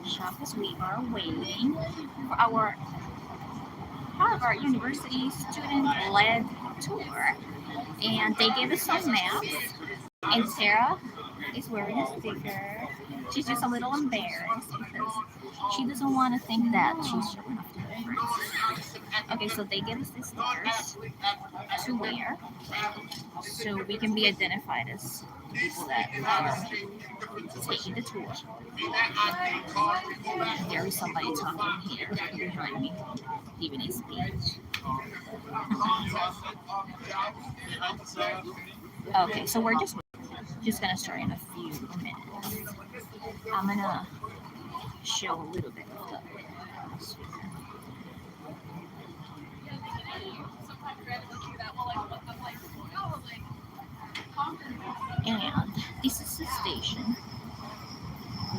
shop because we are waiting for our Harvard University student-led tour, and they gave us some maps. And Sarah is wearing a sticker. She's just a little embarrassed because she doesn't want to think that she's showing off to her friends. Okay, so they gave us these stickers to wear so we can be identified as people that are taking the tour. There is somebody talking here behind me, giving a speech. Okay, so we're just gonna start in a few minutes. I'm gonna show a little bit of the atmosphere. And this is the station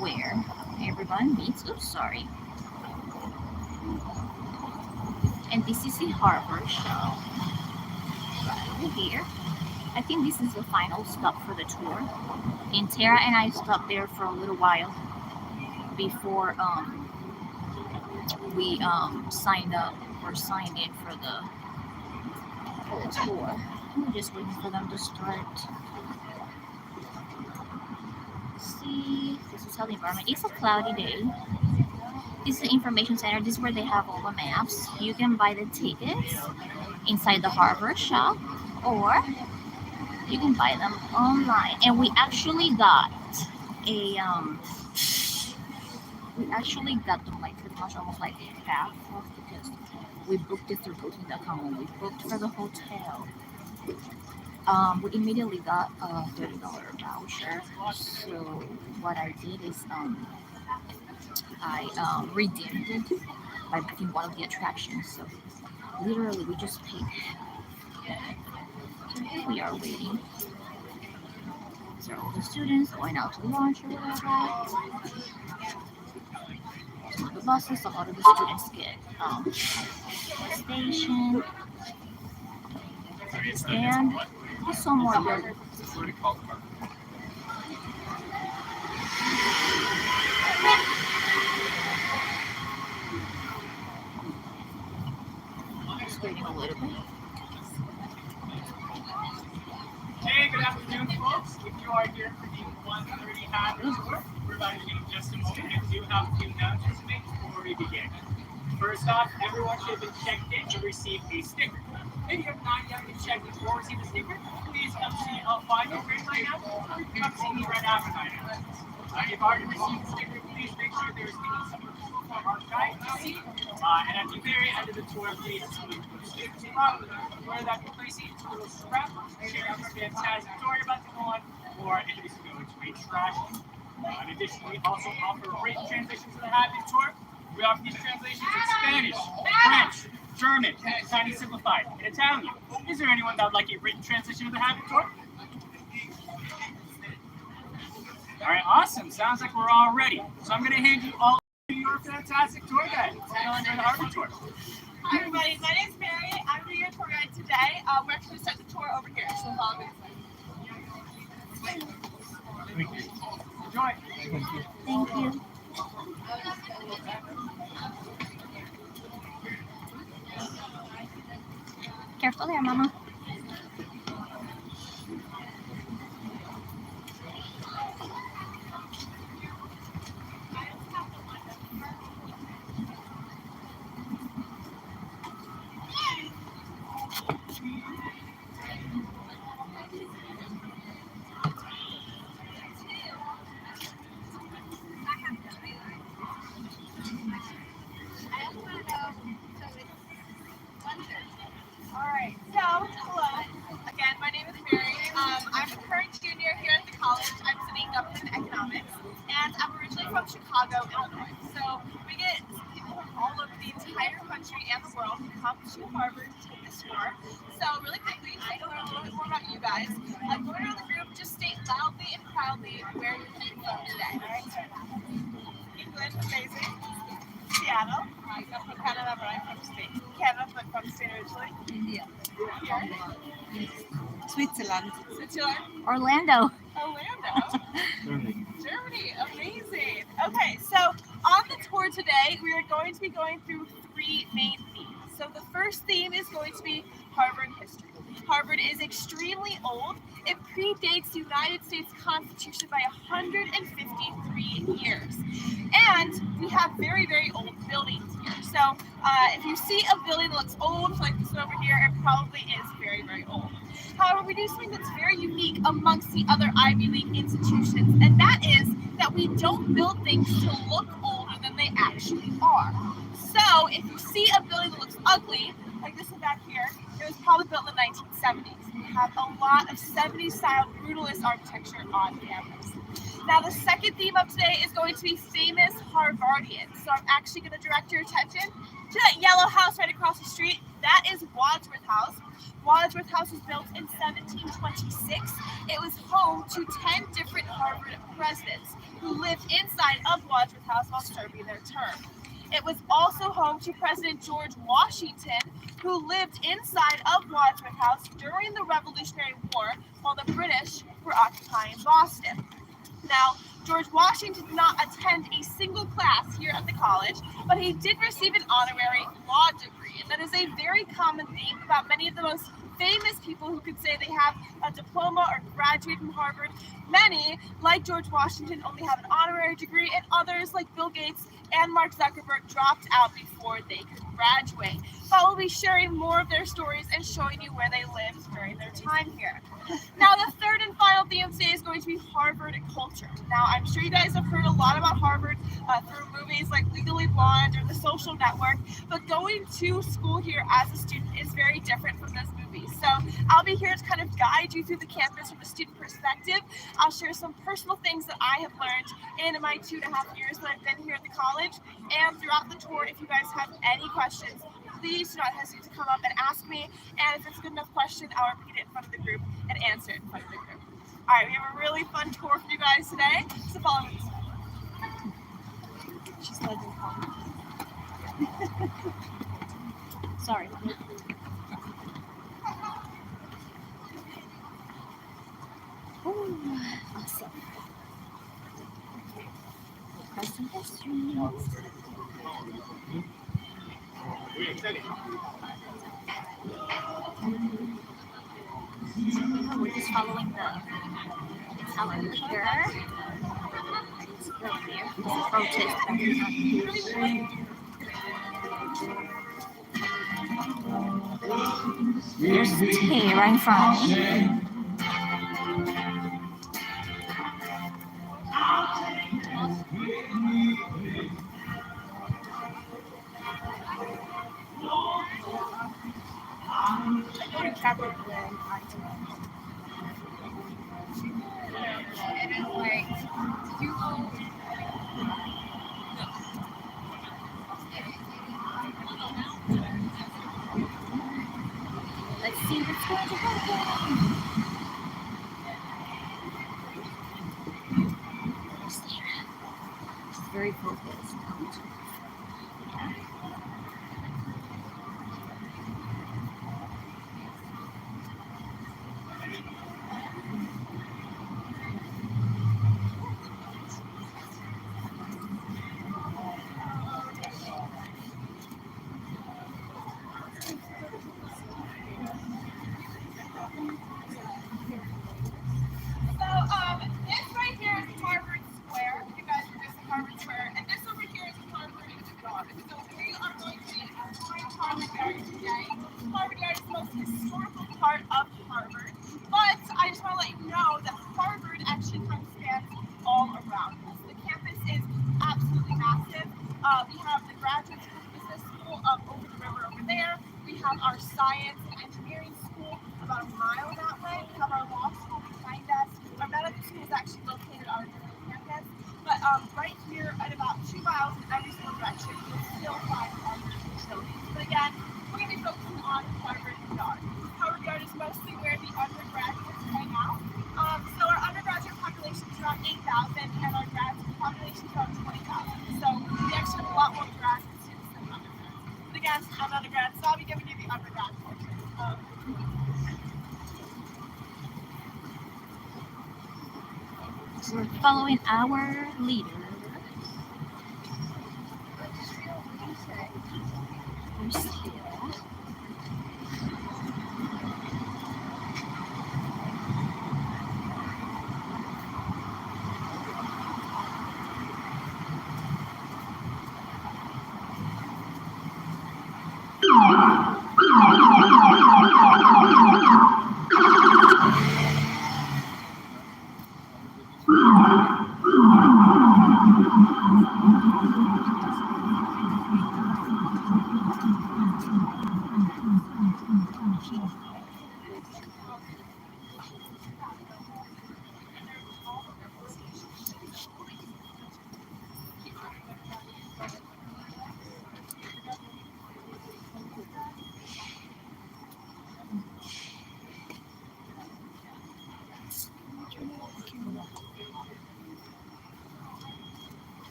where everyone meets. Oops, sorry. And this is the harbor show right over here. I think this is the final stop for the tour. And Tara and I stopped there for a little while before we signed up or signed in for the tour. I'm just waiting for them to start. See, this is how the environment. It's a cloudy day. This is the information center. This is where they have all the maps. You can buy the tickets inside the harbor shop, or you can buy them online. And we actually got them like pretty much almost like half off because we booked it through Booking.com when we booked for the hotel. We immediately got a $30 voucher. So what I did is I redeemed it by booking one of the attractions. So literally we just paid. We are waiting. These are all the students going out to lunch or whatever. Some of the buses, a lot of the students get the station. And there's some more buildings. Just waiting a little bit. Hey, good afternoon, folks. If you are here for the 1:30 half tour, we're about to begin in just a moment and do have a few announcements to make before we begin. First off, everyone should have been checked in to receive a sticker. If you have not yet been checked in or received a sticker, please come see find your grade line out or come see me right after my announcements. If you've already received a sticker, please make sure there's some from our guide to see. And at the very end of the tour, please include the stickers from where that can place it into a little scrap, share out the fantastic story about the go on, or introduce you to a trash. In addition, we also offer written translations of the Happy Tour. We offer these translations in Spanish, French, German, Chinese Simplified, and Italian. Is there anyone that would like a written translation of the Happy Tour? All right, awesome. Sounds like we're all ready. So I'm going to hand you all your fantastic tour guide. Enjoy the Harbor Tour. Hi everybody, my name's Mary. I'm going to be your tour guide today. We're actually going to start the tour over here, so follow me. Thank you. Enjoy. Thank you. Careful there, Mama. Alright, so hello. Again, my name is Mary. I'm a current junior here at the college. I'm studying government economics, and I'm originally from Chicago, Illinois. So we get people from all over the entire country and the world who come to Harvard to take this tour. So really quickly, I can learn a little bit more about you guys. Going around the group, just state loudly and proudly where you're coming from today. Alright, England, amazing. Seattle. I'm from Canada, but I'm from state. Canada, but from state originally. India. Here. Switzerland. Switzerland. Orlando. Orlando. Germany. Amazing. Okay, so on today we are going to be going through three main themes. So the first theme is going to be Harvard history. Harvard is extremely old. It predates the United States Constitution by 153 years. And we have very, very old buildings here. So if you see a building that looks old, like this one over here, it probably is very, very old. However, we do something that's very unique amongst the other Ivy League institutions, and that is that we don't build things to look older than they actually are. So if you see a building that looks ugly, like this one back here, it was probably built in the 1970s. We have a lot of 70s style brutalist architecture on campus. Now the second theme of today is going to be famous Harvardians. So I'm actually going to direct your attention to that yellow house right across the street. That is Wadsworth House. Wadsworth House was built in 1726. It was home to 10 different Harvard presidents who lived inside of Wadsworth House while serving their term. It was also home to President George Washington, who lived inside of Wadsworth House during the Revolutionary War while the British were occupying Boston. Now, George Washington did not attend a single class here at the college, but he did receive an honorary law degree. And that is a very common theme about many of the most famous people who could say they have a diploma or graduated from Harvard. Many, like George Washington, only have an honorary degree, and others, like Bill Gates and Mark Zuckerberg, dropped out before they could graduate. But we'll be sharing more of their stories and showing you where they lived during their time here. Now, the third and final theme today is going to be Harvard culture. Now, I'm sure you guys have heard a lot about Harvard through movies like Legally Blonde or The Social Network, but going to school here as a student is very different from those movies. So I'll be here to kind of guide you through the campus from a student perspective. I'll share some personal things that I have learned in my 2.5 years that I've been here at the college. And throughout the tour, if you guys have any questions, please do not hesitate to come up and ask me. And if it's a good enough question, I'll repeat it in front of the group and answer it in front of the group. All right, we have a really fun tour for you guys today, so follow me. She's letting Sorry. Ooh, awesome. Present history. We're just following our leader. There's a protest going on. There's Tay right in front of me. Let's see what's going to happen. She's very focused. This right here is Harvard Square. You guys are just Harvard Square. And this over here is Harvard Yard. So we are going to be exploring Harvard Yard today. Harvard Yard is the most historical part of Harvard. But I just want to let you know that Harvard actually kind of stands all around us. The campus is absolutely massive. We have the Graduate School Business School over the river over there. We have our Science and Engineering School about a mile that way. We have our Law School behind us. Our medical school is actually located on a different campus, but right here at about 2 miles in every single direction, you'll still find Harvard buildings. But again, we're going to be focusing on Harvard Yard. Harvard Yard is mostly where the undergraduates hang out. So our undergraduate population is around 8,000, and our graduate population is around 20,000. So we actually have a lot more graduate students than undergrads. But again, I'm an undergrad, so I'll be giving you the undergrad portion of We're following our leader.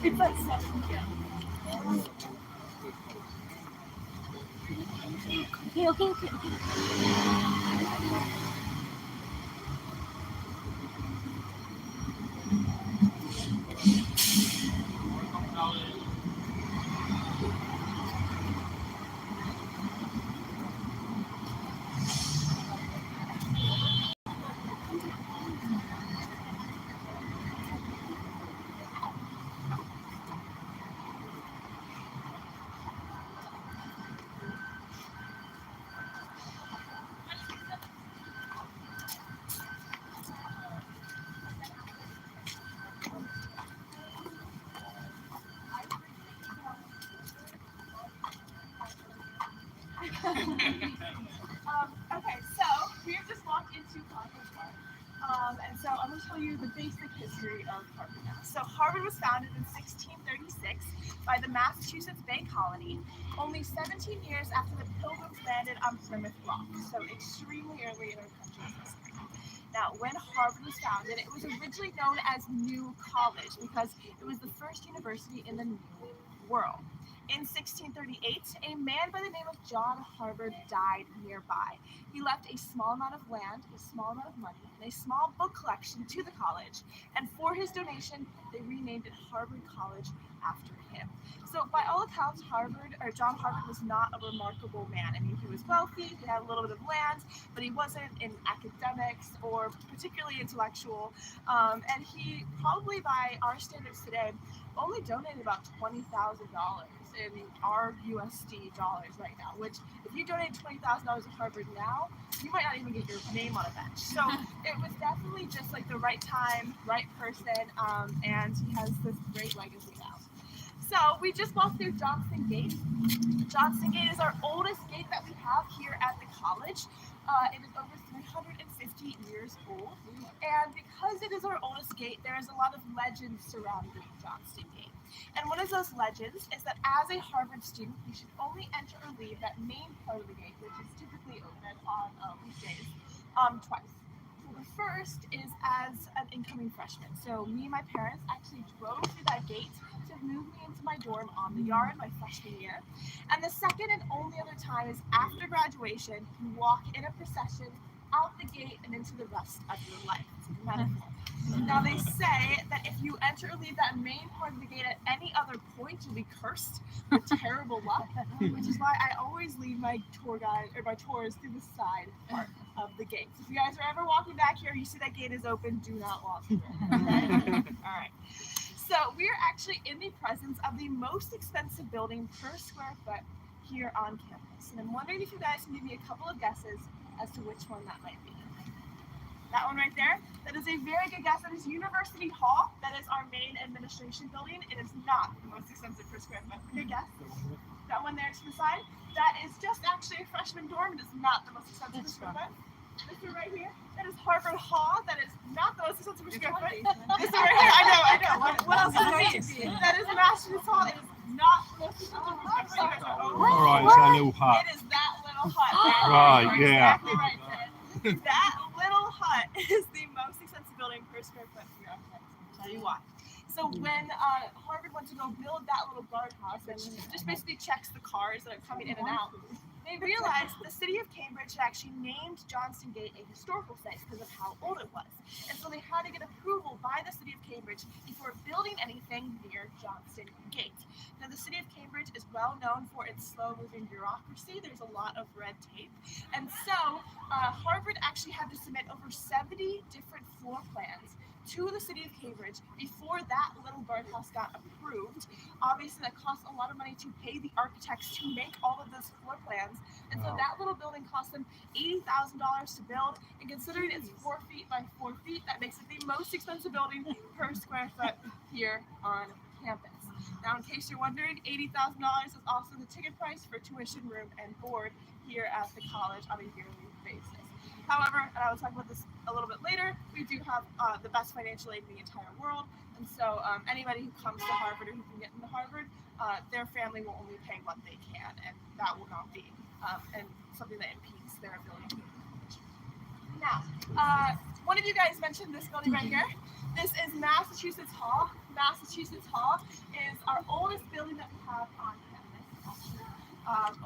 It's like 7 p.m. Okay. Okay, so we have just walked into Harvard Park. And so I'm going to tell you the basic history of Harvard now. So Harvard was founded in 1636 by the Massachusetts Bay Colony, only 17 years after the Pilgrims landed on Plymouth Rock, so extremely early in our country's history. Now, when Harvard was founded, it was originally known as New College because it was the first university in the New World. In 1638, a man by the name of John Harvard died nearby. He left a small amount of land, a small amount of money, and a small book collection to the college, and for his donation, they renamed it Harvard College after him. So by all accounts, John Harvard was not a remarkable man. I mean, he was wealthy, he had a little bit of land, but he wasn't in academics or particularly intellectual, and he probably by our standards today only donated about $20,000 in our USD dollars right now, which if you donate $20,000 to Harvard now, you might not even get your name on a bench. So it was definitely just like the right time, right person, and he has this great legacy now. So we just walked through Johnston Gate. Johnston Gate is our oldest gate that we have here at the college. It is over 350 years old, and because it is our oldest gate, there is a lot of legends surrounding Johnston Gate. And one of those legends is that as a Harvard student, you should only enter or leave that main part of the gate, which is typically open on weekdays, twice. So the first is as an incoming freshman. So me and my parents actually drove through that gate to move me into my dorm on the yard my freshman year. And the second and only other time is after graduation, you walk in a procession out the gate and into the rest of your life. It's a metaphor. Now they say that if you enter or leave that main part of the gate at any other point, you'll be cursed with terrible luck, which is why I always leave my tour guide or my tours through the side part of the gate. So if you guys are ever walking back here, you see that gate is open, do not walk through it. Okay? All right. So we are actually in the presence of the most expensive building per square foot here on campus. And I'm wondering if you guys can give me a couple of guesses as to which one that might be. That one right there, that is a very good guess. That is University Hall. That is our main administration building. It is not the most expensive per square foot. Good guess. That one there to the side, that is just actually a freshman dorm. It is not the most expensive per square foot. This one right here, that is Harvard Hall. That is not the most expensive per square foot. This one right here, I know. What else is it? That is Massachusetts Hall. It is not the most expensive per square foot. All right, it's our little hut. It is that little hut. Right, You're yeah. exactly right there. That little hut is the most expensive building per square foot here on campus. I'll tell you why. So when Harvard went to go build that little guardhouse, which just basically checks the cars that are coming in and out, they realized the city of Cambridge had actually named Johnston Gate a historical site because of how old it was. And so they had to get approval by the city of Cambridge before building anything near Johnston Gate. Now the city of Cambridge is well known for its slow-moving bureaucracy. There's a lot of red tape. And so Harvard actually had to submit over 70 different floor plans to the city of Cambridge before that little guardhouse got approved. Obviously, that costs a lot of money to pay the architects to make all of those floor plans. And so that little building cost them $80,000 to build. And considering it's 4 feet by 4 feet, that makes it the most expensive building per square foot here on campus. Now, in case you're wondering, $80,000 is also the ticket price for tuition, room, and board here at the college on a yearly basis. However, and I will talk about this a little bit later, we do have the best financial aid in the entire world. And so anybody who comes to Harvard or who can get into Harvard, their family will only pay what they can, and that will not be and something that impedes their ability to go to college. Now, one of you guys mentioned this building right here. This is Massachusetts Hall. Massachusetts Hall is our oldest building that we have on campus.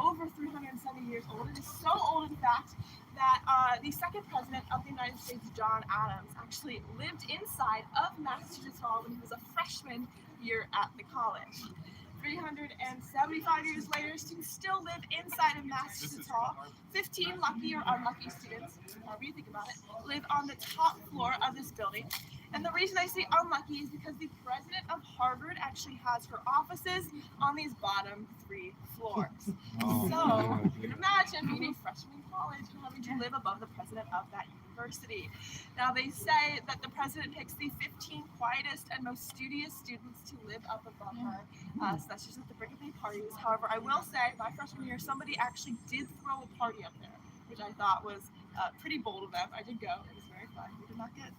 Over 370 years old. It is so old, in fact, that the second president of the United States, John Adams, actually lived inside of Massachusetts Hall when he was a freshman here at the college. 375 years later, students still live inside of Massachusetts Hall. 15 lucky or unlucky students, however you think about it, live on the top floor of this building. And the reason I say unlucky is because the president of Harvard actually has her offices on these bottom 3 floors. So you can imagine being a freshman in college and having to live above the president of that university. Now they say that the president picks the 15 quietest and most studious students to live up above her. So that's just at the birthday parties. However, I will say my freshman year, somebody actually did throw a party up there, which I thought was pretty bold of them. I did go. It was very fun. We did not get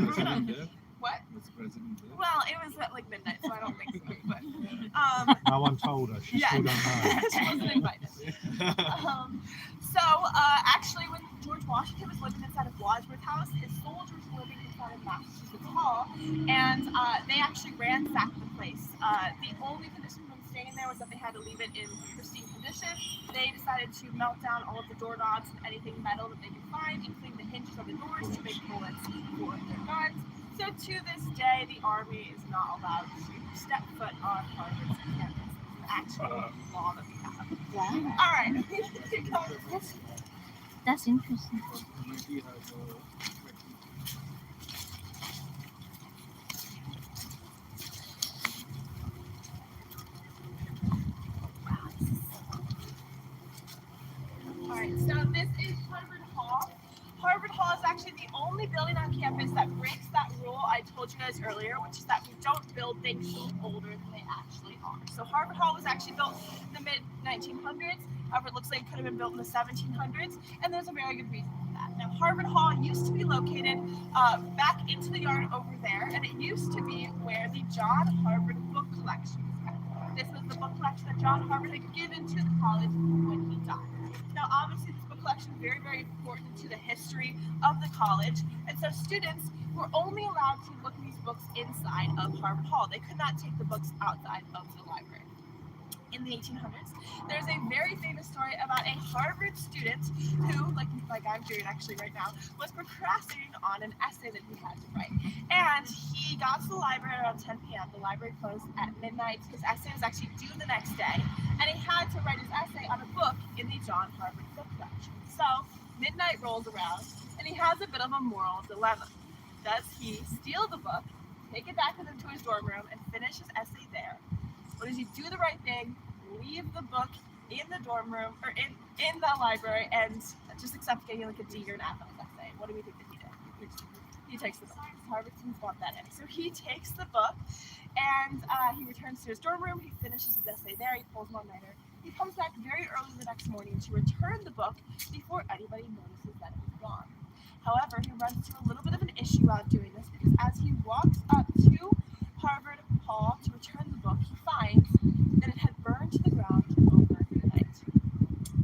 broken up. What? What's the president do? Well, it was at like midnight, so I don't think so. But No one told her. She still don't know. she wasn't invited. Actually, when George Washington was living inside of Wadsworth House, his soldiers were living inside of Massachusetts Hall, and they actually ransacked the place. The only condition for them staying there was that they had to leave it in pristine condition. They decided to melt down all of the doorknobs and anything metal that they could find, including the hinges of the doors to make bullets for their guns. So to this day, the Army is not allowed to step foot on Harvard's campus. It's an actual law that we have. Wow. All right. That's interesting. All right, so this is Harvard Hall. Harvard Hall is actually the only building on campus that breaks that rule I told you guys earlier, which is that we don't build things older than they actually are. So Harvard Hall was actually built in the mid-1900s. However, it looks like it could have been built in the 1700s, and there's a very good reason for that. Now, Harvard Hall used to be located back into the yard over there, and it used to be where the John Harvard Book Collection was kept. This was the book collection that John Harvard had given to the college when he died. Now, obviously, this book collection is very, very important to the history of the college, and so students were only allowed to look at these books inside of Harvard Hall. They could not take the books outside of the library. In the 1800s, there's a very famous story about a Harvard student who, like I'm doing actually right now, was procrastinating on an essay that he had to write. And he got to the library around 10 p.m. The library closed at midnight. His essay was actually due the next day, and he had to write his essay on a book in the John Harvard Book Collection. So midnight rolls around, and he has a bit of a moral dilemma. Does he steal the book, take it back with him to his dorm room, and finish his essay there? Or does he do the right thing, leave the book in the dorm room or in the library and just accept getting like a D or an F on his essay? What do we think that he did? He takes the book. Harvard students want that in. So he takes the book and he returns to his dorm room. He finishes his essay there. He pulls one nighter. He comes back very early the next morning to return the book before anybody notices that it's gone. However, he runs into a little bit of an issue while doing this because as he walks up to Harvard Hall to return the book, he finds that it had burned to the ground overnight.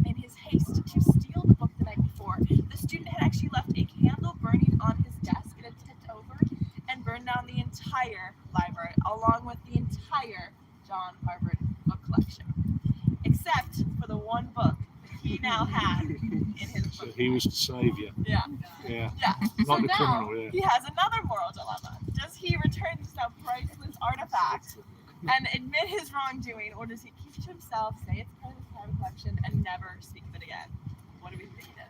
In his haste to steal the book the night before, the student had actually left a candle burning on his desk. It had tipped over and burned down the entire library, along with the entire John Harvard book collection, except for the one book that he now had in his book. So he was the savior. Yeah. Yeah. Yeah. Not So the now criminal, yeah. he has another moral dilemma. Does he return this now priceless artifact and admit his wrongdoing, or does he keep it to himself, say it's part of his private collection, and never speak of it again? What do we think he did?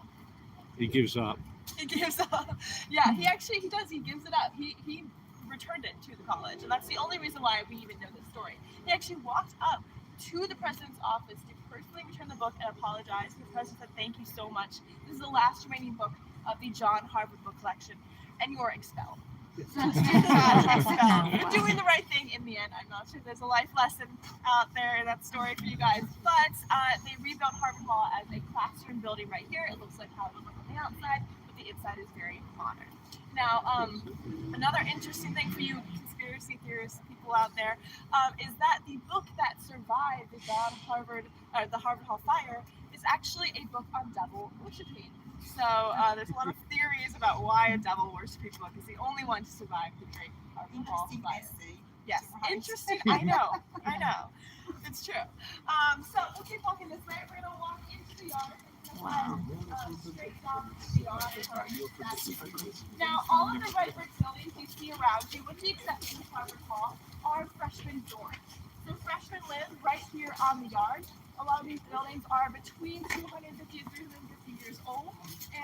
He gives up. He gives up. Yeah, he does. He gives it up. He returned it to the college, and that's the only reason why we even know this story. He actually walked up to the president's office to personally return the book and apologize. The president said, "Thank you so much. This is the last remaining book of the John Harvard book collection, and you're expelled." So you're doing the right thing in the end. I'm not sure there's a life lesson out there in that story for you guys, but they rebuilt Harvard Hall as a classroom building right here. It looks like how it looks on the outside, but the inside is very modern. Now, another interesting thing for you conspiracy theorist people out there is that the book that survived the Harvard Hall fire is actually a book on devil worshiping. So there's a lot of theories about why a devil worshipping book is the only one to survive the Great Harvard Hall fire. Yes, interesting. I know. It's true. So we'll keep walking this way. We're gonna walk into the yard. Wow. Straight down to the yard. Now, all of the red brick buildings you see around you, with the exception of Harvard Hall, are freshman dorms. So freshmen live right here on the yard. A lot of these buildings are between 250 and 350 years old,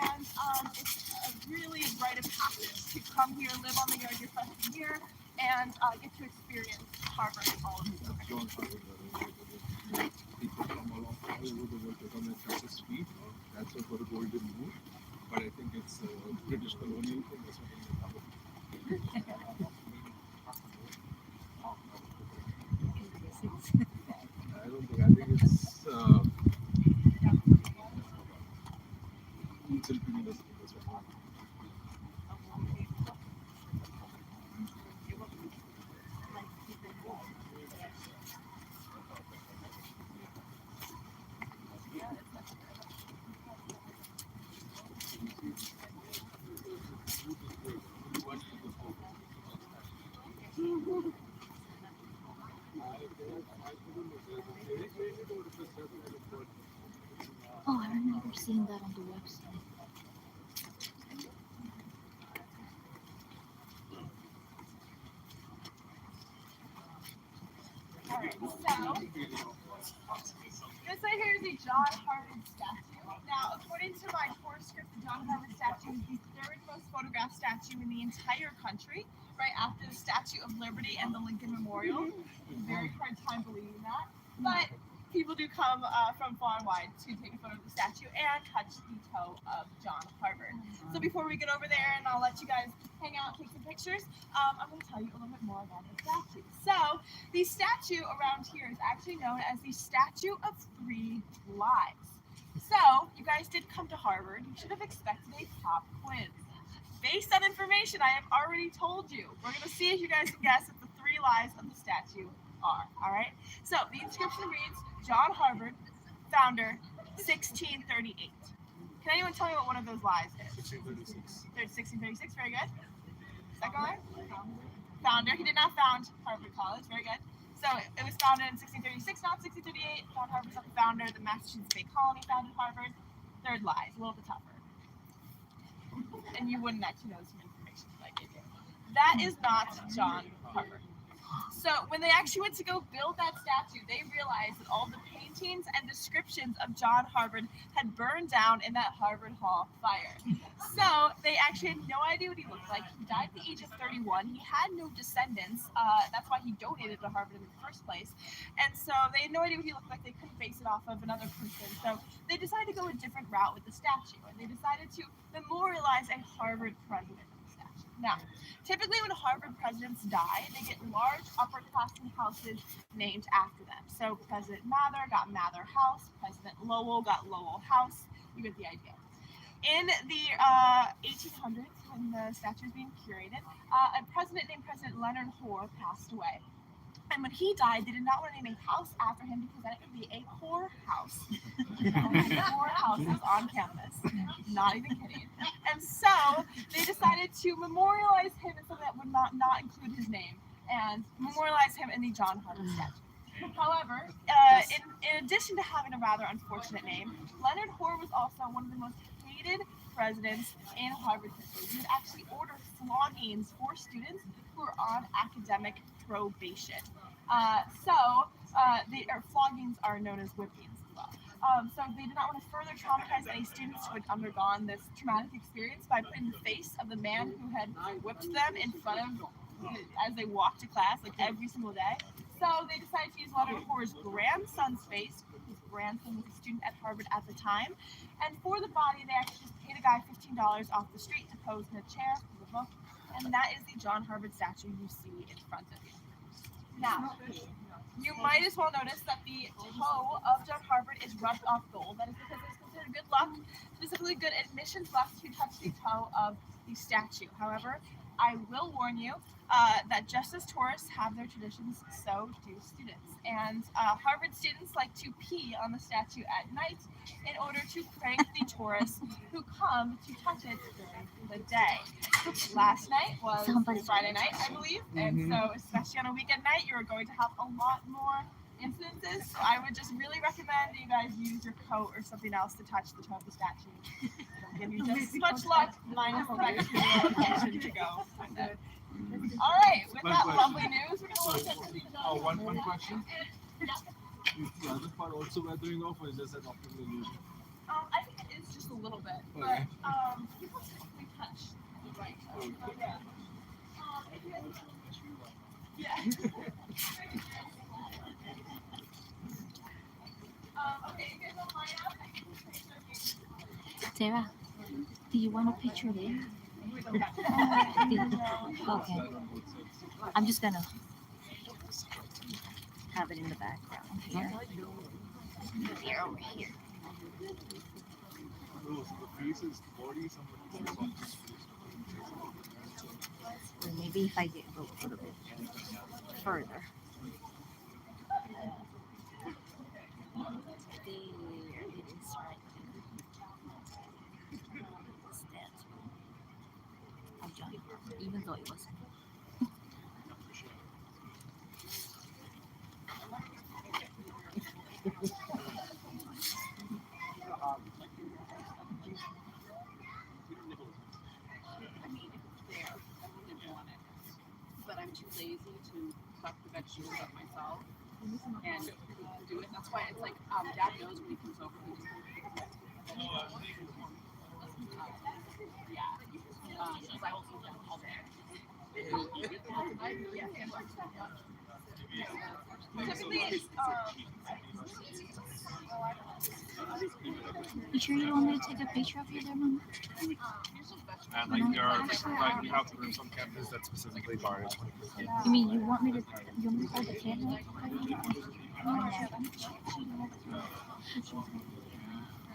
and it's a really rite of passage to come here, live on the yard your freshman year, and get to experience Harvard all of its People come along all over the world to come and touch his feet. That's what for the golden moon. But I think it's a British colonial thing. That's what I don't think. I think it's Filipino. Oh, I remember seeing that on the website. Alright, so this right here is the John Harvard statue. Now, according to my course script, the John Harvard statue is the third most photographed statue in the entire country, right after the Statue of Liberty and the Lincoln Memorial. Very hard time believing that, but people do come from far and wide to take a photo of the statue and touch the toe of John Harvard. So before we get over there, and I'll let you guys hang out and take some pictures, I'm going to tell you a little bit more about the statue. So the statue around here is actually known as the Statue of Three Lives. So you guys did come to Harvard. You should have expected a pop quiz. Based on information I have already told you, we're going to see if you guys can guess what the three lives of the statue are. All right? So the inscription reads, John Harvard, founder, 1638. Can anyone tell me what one of those lies is? 1636. 1636, very good. Second one? Founder. He did not found Harvard College, very good. So it was founded in 1636, not 1638. John Harvard's not the founder. The Massachusetts Bay Colony founded Harvard. Third lie is a little bit tougher. And you wouldn't actually know some information that I gave you. That is not John Harvard. So when they actually went to go build that statue, they realized that all the paintings and descriptions of John Harvard had burned down in that Harvard Hall fire. So they actually had no idea what he looked like. He died at the age of 31. He had no descendants. That's why he donated to Harvard in the first place. And so they had no idea what he looked like. They couldn't base it off of another person. So they decided to go a different route with the statue. And they decided to memorialize a Harvard president. Now, typically when Harvard presidents die, they get large upperclassmen houses named after them. So President Mather got Mather House, President Lowell got Lowell House. You get the idea. In the 1800s, when the statue was being curated, a president named President Leonard Hoare passed away. And when he died, they did not want to name a house after him because then it would be a whore house. Whore houses on campus. Not even kidding. And so they decided to memorialize him in something that would not include his name and memorialize him in the John Harvard statue. However, in addition to having a rather unfortunate name, Leonard Hoare was also one of the most hated presidents in Harvard history. He would actually order floggings for students who are on academic probation. Floggings are known as whippings as well. So they did not want to further traumatize any students who had undergone this traumatic experience by putting the face of the man who had whipped them in front of as they walked to class, like every single day. So they decided to use Leonard Hoare's grandson's face. His grandson was a student at Harvard at the time. And for the body, they actually just paid a guy $15 off the street to pose in a chair for the book. And that is the John Harvard statue you see in front of you. Now, you might as well notice that the toe of John Harvard is rubbed off gold. That is because it's considered good luck, specifically good admissions luck, to touch the toe of the statue. However, I will warn you that just as tourists have their traditions, so do students. And Harvard students like to pee on the statue at night in order to prank the tourists who come to touch it during the day. Last night was Friday night, I believe, and so especially on a weekend night, you're going to have a lot more incidences. So I would just really recommend that you guys use your coat or something else to touch the toe of the statue. It'll give you just as much luck, minus the bacterial infection to go with it. All right, with that lovely news, we're going to look at the One question. Is the other part also weathering off, or is just an optical illusion? I think it is just a little bit, but Okay. people typically touch the right toe. Okay. Yeah. Yeah. Okay, you guys don't line up. I can take a picture of you. Sarah, do you want a picture there? We don't have to. Okay. I'm just gonna have it in the background here. Here, over here. No, so the face is body, somebody is on this face. Or maybe if I get a little bit further. There it is right there. It's that. Of John, even though it wasn't. I mean, if it's there, I wouldn't want it. But I'm too lazy to cut the vegetables up myself and do it. That's why it's like, Dad knows when he comes over, he just yeah. Because I will eat them all day. Typically, You sure you don't want me to take a picture of you there, Mama? And like there are like health rooms on campus that specifically bar 20%. You mean you want me to hold the camera?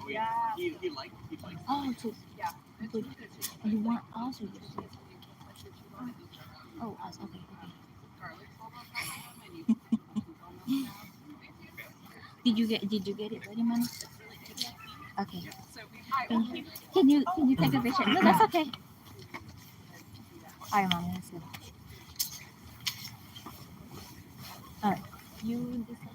yeah. He likes Oh, so Yeah. good. You want us or you? Oh, us. Okay, okay. garlic salt on top of them and you Did you get it ready, Mama? Okay. so we Thank you. Can you take a picture? No, that's okay. All right, Mama. That's good. All right. You this side.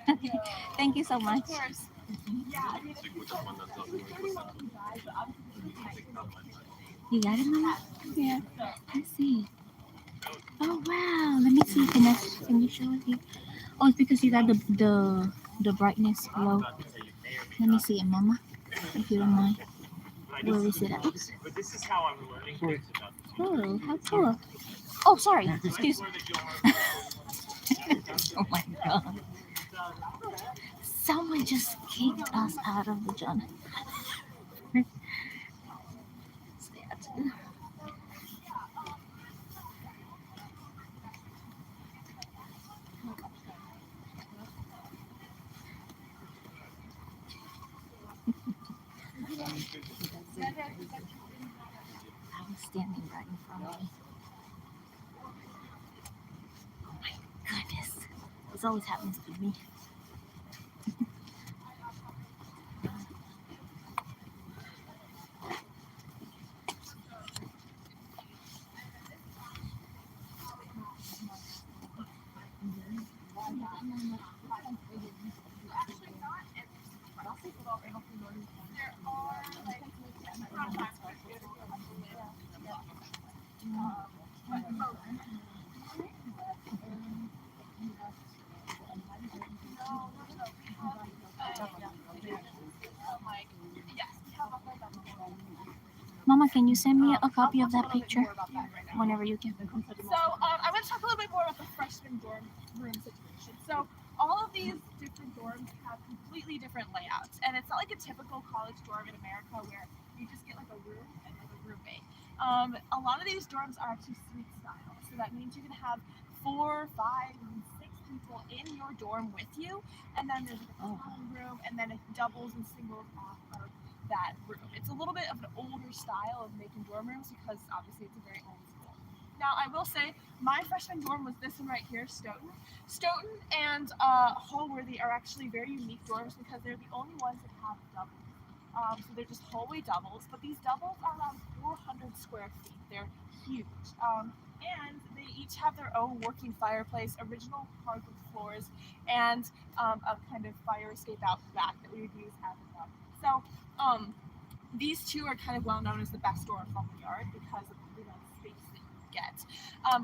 Okay. Okay. Thank you so much. Of course. Yeah, I mean, Which one that's not working? You got it, Mama? Yeah. Let's see. Oh wow. Let me see. Can you show it here? Oh, it's because you got the brightness low. Let me see it, Mama. If you don't mind. Where is it at? But this is how I'm learning things about the Oh, how cool. Oh, sorry. Excuse me. Oh my god. Someone just kicked us out of the John. What's that? I was standing right in front of me. Oh my goodness. This always happens to me. Mama, can you send me a copy of that picture whenever you can? So I want to talk a little bit more about the freshman dorm room situation. So all of these different dorms have completely different layouts, and it's not like a typical college dorm in America where you just get like a room and like a roommate. A lot of these dorms are actually suite style, so that means you can have 4, 5, and 6 people in your dorm with you, and then there's like a common room, and then it doubles and singles off of that room. It's a little bit of an older style of making dorm rooms because obviously it's a very old school. Now, I will say my freshman dorm was this one right here, Stoughton. Stoughton and Hallworthy are actually very unique dorms because they're the only ones that have doubles. So they're just hallway doubles, but these doubles are around 400 square feet. They're huge. And they each have their own working fireplace, original hardwood floors, and a kind of fire escape out the back that we would use as a dorm. So these two are kind of well known as the best dorms on the yard because of the amount of space that you get.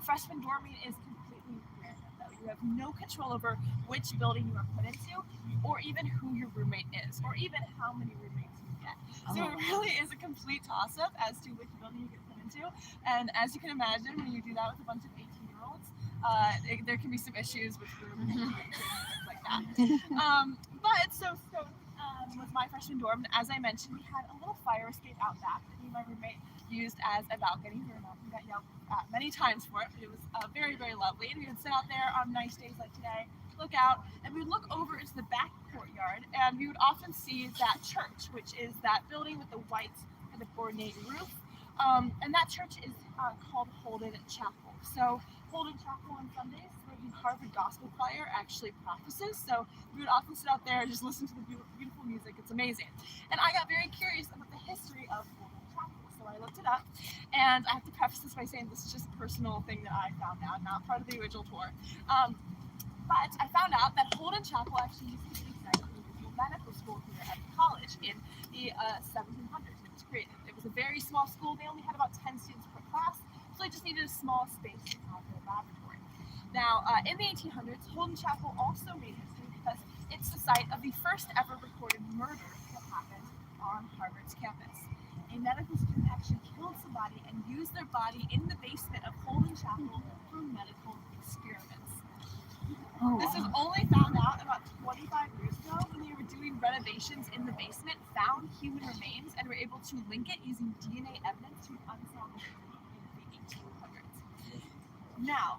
Freshman dorming is completely random though. You have no control over which building you are put into, or even who your roommate is, or even how many roommates you get. So it really is a complete toss-up as to which building you get put into. And as you can imagine, when you do that with a bunch of 18-year-olds, there can be some issues with room and things like that. So was my freshman dorm. As I mentioned, we had a little fire escape out back that me and my roommate used as a balcony. We got yelled at many times for it, but it was very, very lovely. And we would sit out there on nice days like today, look out, and we would look over into the back courtyard, and we would often see that church, which is that building with the white kind of ornate roof. And that church is called Holden Chapel. So Holden Chapel on Sundays, where the Harvard Gospel Choir actually practices. So we would often sit out there and just listen to the beautiful music. It's amazing. And I got very curious about the history of Holden Chapel. So I looked it up, and I have to preface this by saying this is just a personal thing that I found out, not part of the original tour. But I found out that Holden Chapel actually used to be the site of the original medical school here at the college in the 1700s. It was created. It was a very small school. They only had about 10 students per class, so they just needed a small space to have their laboratory. Now, in the 1800s, Holden Chapel also made history because it's the site of the first ever recorded murder that happened on Harvard's campus. A medical student actually killed somebody and used their body in the basement of Holden Chapel for medical experiments. This was only found out about 25 years ago when they were doing renovations in the basement, found human remains, and were able to link it using DNA evidence to an unsolved murder in the 1800s. Now,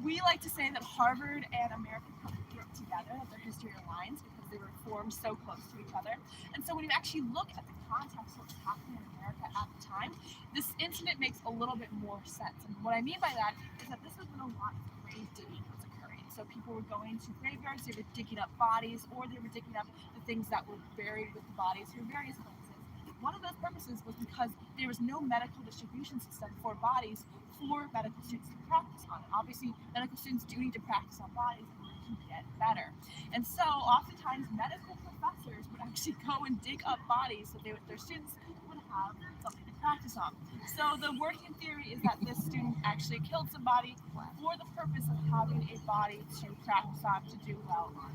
we like to say that Harvard and America grew up together, that their history aligns because they were formed so close to each other. And so when you actually look at the context of what's happening in America at the time, this incident makes a little bit more sense. And what I mean by that is that this was when a lot of grave digging was occurring. So people were going to graveyards, they were digging up bodies, or they were digging up the things that were buried with the bodies for various purposes. One of those purposes was because there was no medical distribution system for bodies for medical students to practice on. Obviously, medical students do need to practice on bodies in order to get better. And so oftentimes medical professors would actually go and dig up bodies so their students would have something to practice on. So the working theory is that this student actually killed somebody for the purpose of having a body to practice on to do well on.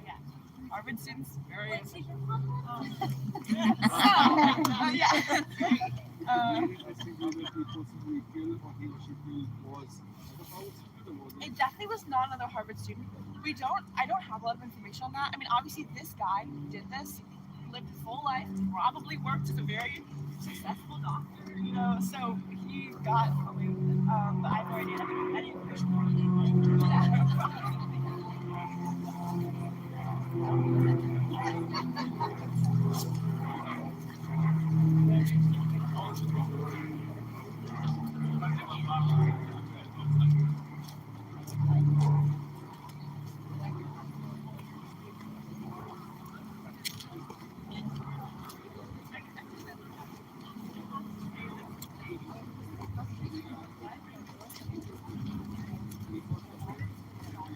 Again, Harvard students, very interesting. It definitely was not another Harvard student. I don't have a lot of information on that. I mean, obviously this guy who did this lived a full life, probably worked as a very successful doctor, so he got away with it. But I have no idea any information.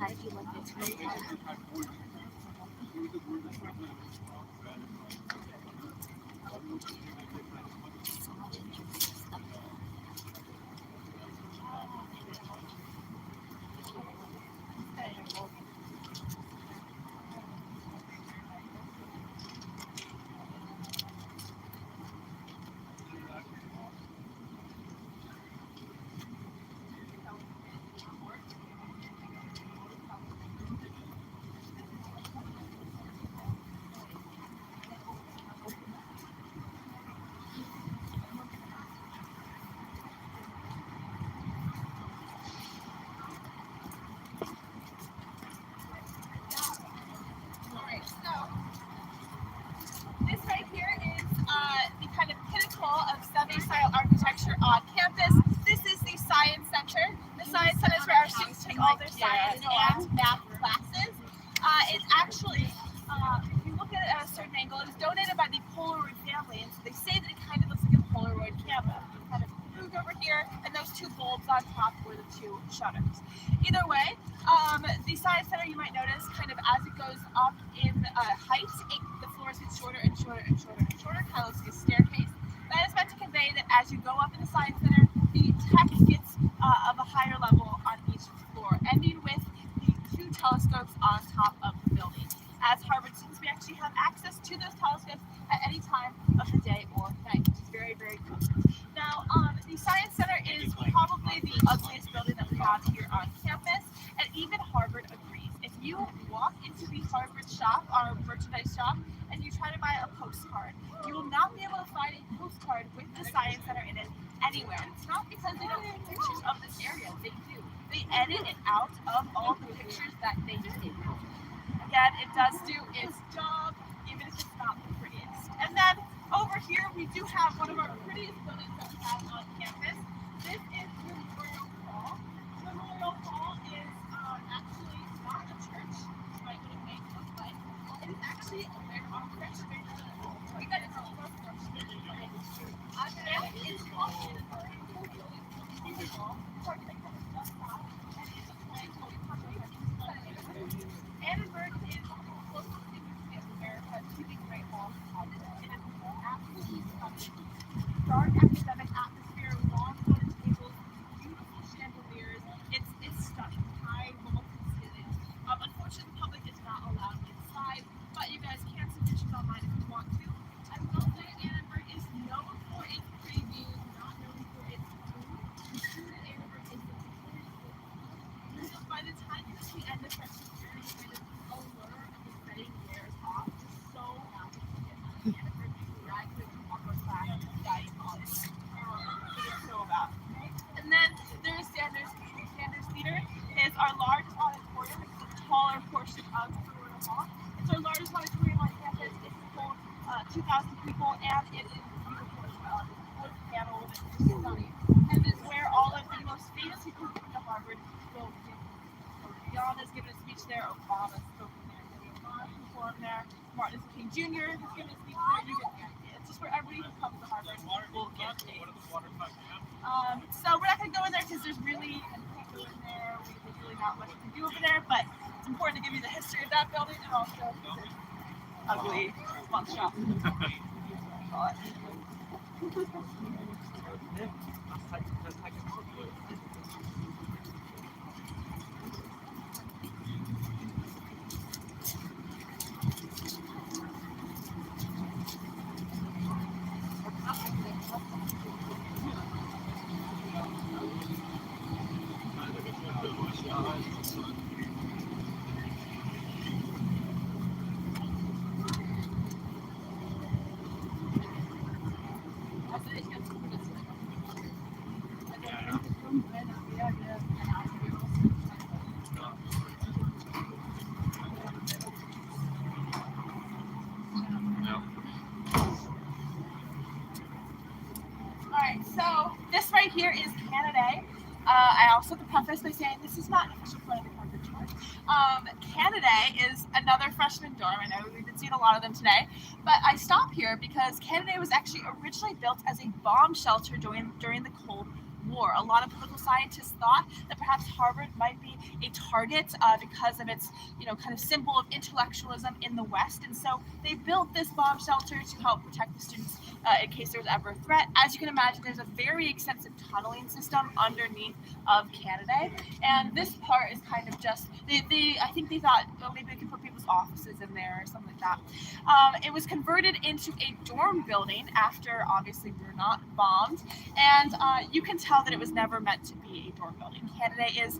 How did you like this? here, and those two bulbs on top were the two shutters. Either way, the Science Center, you might notice, kind of as it goes up in height, the floors get shorter and shorter and shorter and shorter, kind of like a staircase. That is meant to convey that as you go up in the Science Center, the tech gets of a higher level on each floor, ending with the two telescopes on top of the building. As Harvard students, we actually have access to those telescopes at any time of the day or night, which is very, very cool. Now, the Science Center is probably the ugliest building that we have here on campus, and even Harvard agrees. If you walk into the Harvard shop, our merchandise shop, and you try to buy a postcard, you will not be able to find a postcard with the Science Center in it anywhere. It's not because they don't take pictures of this area. They do. They edit it out of all the pictures that they take. Again, it does do its job, even if it's not the prettiest. And then over here, we do have one of our prettiest buildings that we have on campus. This is Memorial Hall. Memorial Hall is actually not a church, like what it may look like. It is actually a very French church. We got it from a French church. And it's also a very cool building. It's a hall. It's just south, and it's a place where we come to Annenberg is close to the America to the Great Wall of China. It is absolutely stunning. Dark academic atmosphere, long wooden tables, beautiful chandeliers. It's stunning. I will consider it. Unfortunately, the public is not allowed inside, but you guys can see pictures online if you want to. I will say Annenberg is known for its pretty views, not known for its food. The food at Annenberg is delicious. So by the time you see the end of freshman year, kind of allure of the setting wears off. Just so happy to get out of Annenberg and graduate from upper class studying college. It is so about. And then there's Sanders Theater. It's our largest auditorium. It's the taller portion of Memorial Hall. It's our largest auditorium on campus. It can hold 2,000 people, and it is beautiful as well. It's full of panels. It's just stunning. And this is where all of the most famous people who come to Harvard go. Rihanna's given a speech there. Obama's spoken there. Obama performed there. Martin Luther King Jr. has given a speech there. You get the idea. It's just where everybody who comes to Harvard will get a so we're not going to go in there because there's really there's really not much to do over there, but it's important to give you the history of that building and also the ugly fun shop. So this right here is Canada. I also have to preface by saying this is not an official part of the Harvard tour. Canada is another freshman dorm. I know we've been seeing a lot of them today, but I stop here because Canada was actually originally built as a bomb shelter during the Cold War. A lot of political scientists thought that perhaps Harvard might be a target because of its, kind of symbol of intellectualism in the West, and so they built this bomb shelter to help protect the students in case there was ever a threat. As you can imagine, there's a very extensive tunneling system underneath of Canada, and this part is kind of just I think they thought, maybe they could put people's offices in there or something like that. It was converted into a dorm building after, obviously, we were not bombed, and you can tell that it was never meant to be a dorm building. Canada is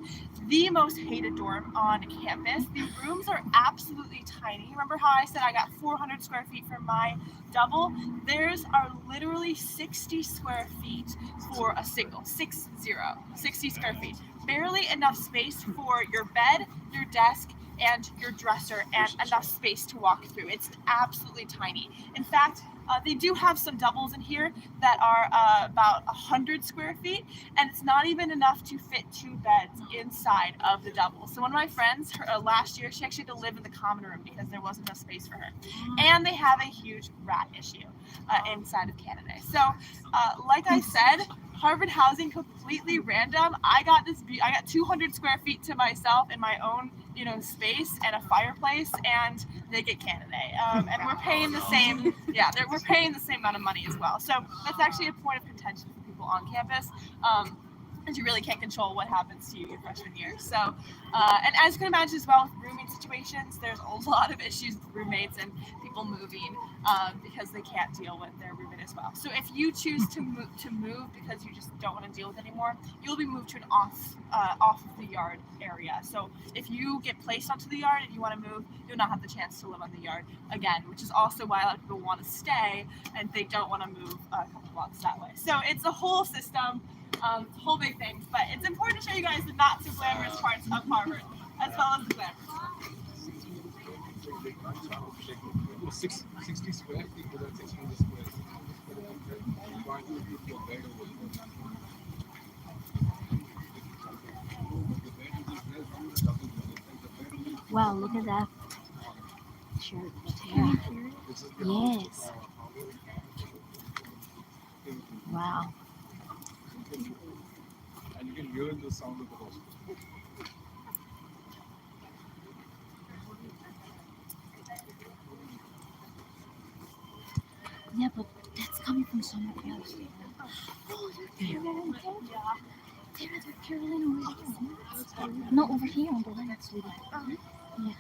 the most hated dorm on campus. The rooms are absolutely tiny. Remember how I said I got 400 square feet for my double? Theirs are literally 60 square feet for a single, 60 square feet. Barely enough space for your bed, your desk, and your dresser, and enough space to walk through. It's absolutely tiny. In fact, they do have some doubles in here that are about 100 square feet, and it's not even enough to fit 2 beds inside of the double. So one of my friends, last year, she actually had to live in the common room because there wasn't enough space for her. And they have a huge rat issue inside of Canada. So like I said, Harvard housing completely random. I got 200 square feet to myself in my own, space and a fireplace, and they get Canada. And we're paying the same. Yeah, we're paying the same amount of money as well. So that's actually a point of contention for people on campus. Because you really can't control what happens to you your freshman year. So, and as you can imagine as well with rooming situations, there's a lot of issues with roommates and people moving because they can't deal with their roommate as well. So if you choose to move because you just don't want to deal with it anymore, you'll be moved to an off of the yard area. So if you get placed onto the yard and you want to move, you'll not have the chance to live on the yard again, which is also why a lot of people want to stay and they don't want to move a couple blocks that way. So it's a whole system. Whole big thing, but it's important to show you guys the not so glamorous parts of Harvard as well as the glamorous parts. 60 square feet without 600 square feet. Wow, look at that church there. Yes. Wow. And you can hear the sound of the hospital. Yeah, but that's coming from somewhere else. Oh, they're Carolina. They're Carolina over here. No, over here on the left, sweetie. Yeah.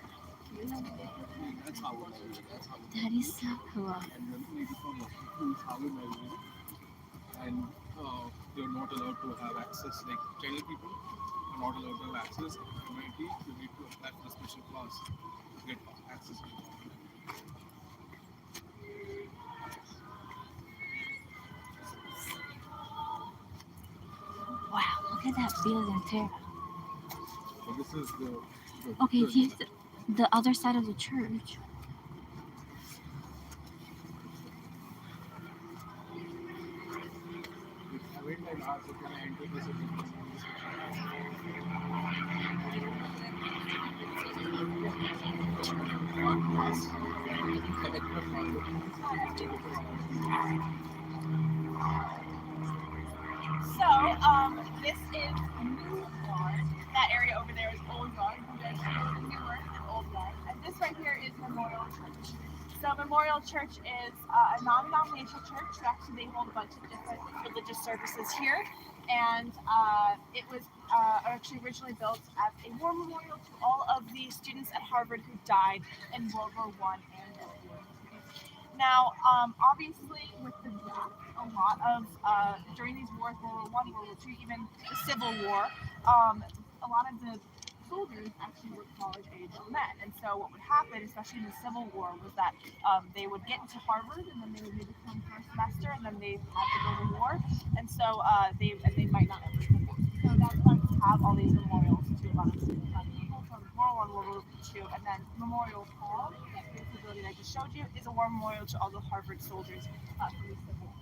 That's how it is. That is so cool. And then maybe from who's Harvard Melbourne, and you're not allowed to have access, like general people are not allowed to have access. MIT, you need to apply for a special class to get access to it. Wow, look at that building there. So this is the Okay, church. here's the other side of the church. I went and asked if I enter this So, this is New Yard. That area over there is Old Yard. You guys see the newer and Old Yard. And this right here is Memorial Church. So Memorial Church is a non-denominational church. So actually they hold a bunch of different religious services here. And it was actually originally built as a war memorial to all of the students at Harvard who died in World War I and World War II. Now, obviously, with the death, a lot of during these wars, World War I, World War II, even the Civil War, a lot of the soldiers actually were college-age men, and so what would happen, especially in the Civil War, was that they would get into Harvard, and then they would maybe come for a semester, and then they had to go to war, and so they might not ever come back. So that's why we have all these memorials to a lot of people from World War I, World War II, and then Memorial Hall, that beautiful building I just showed you, is a war memorial to all the Harvard soldiers from the Civil War.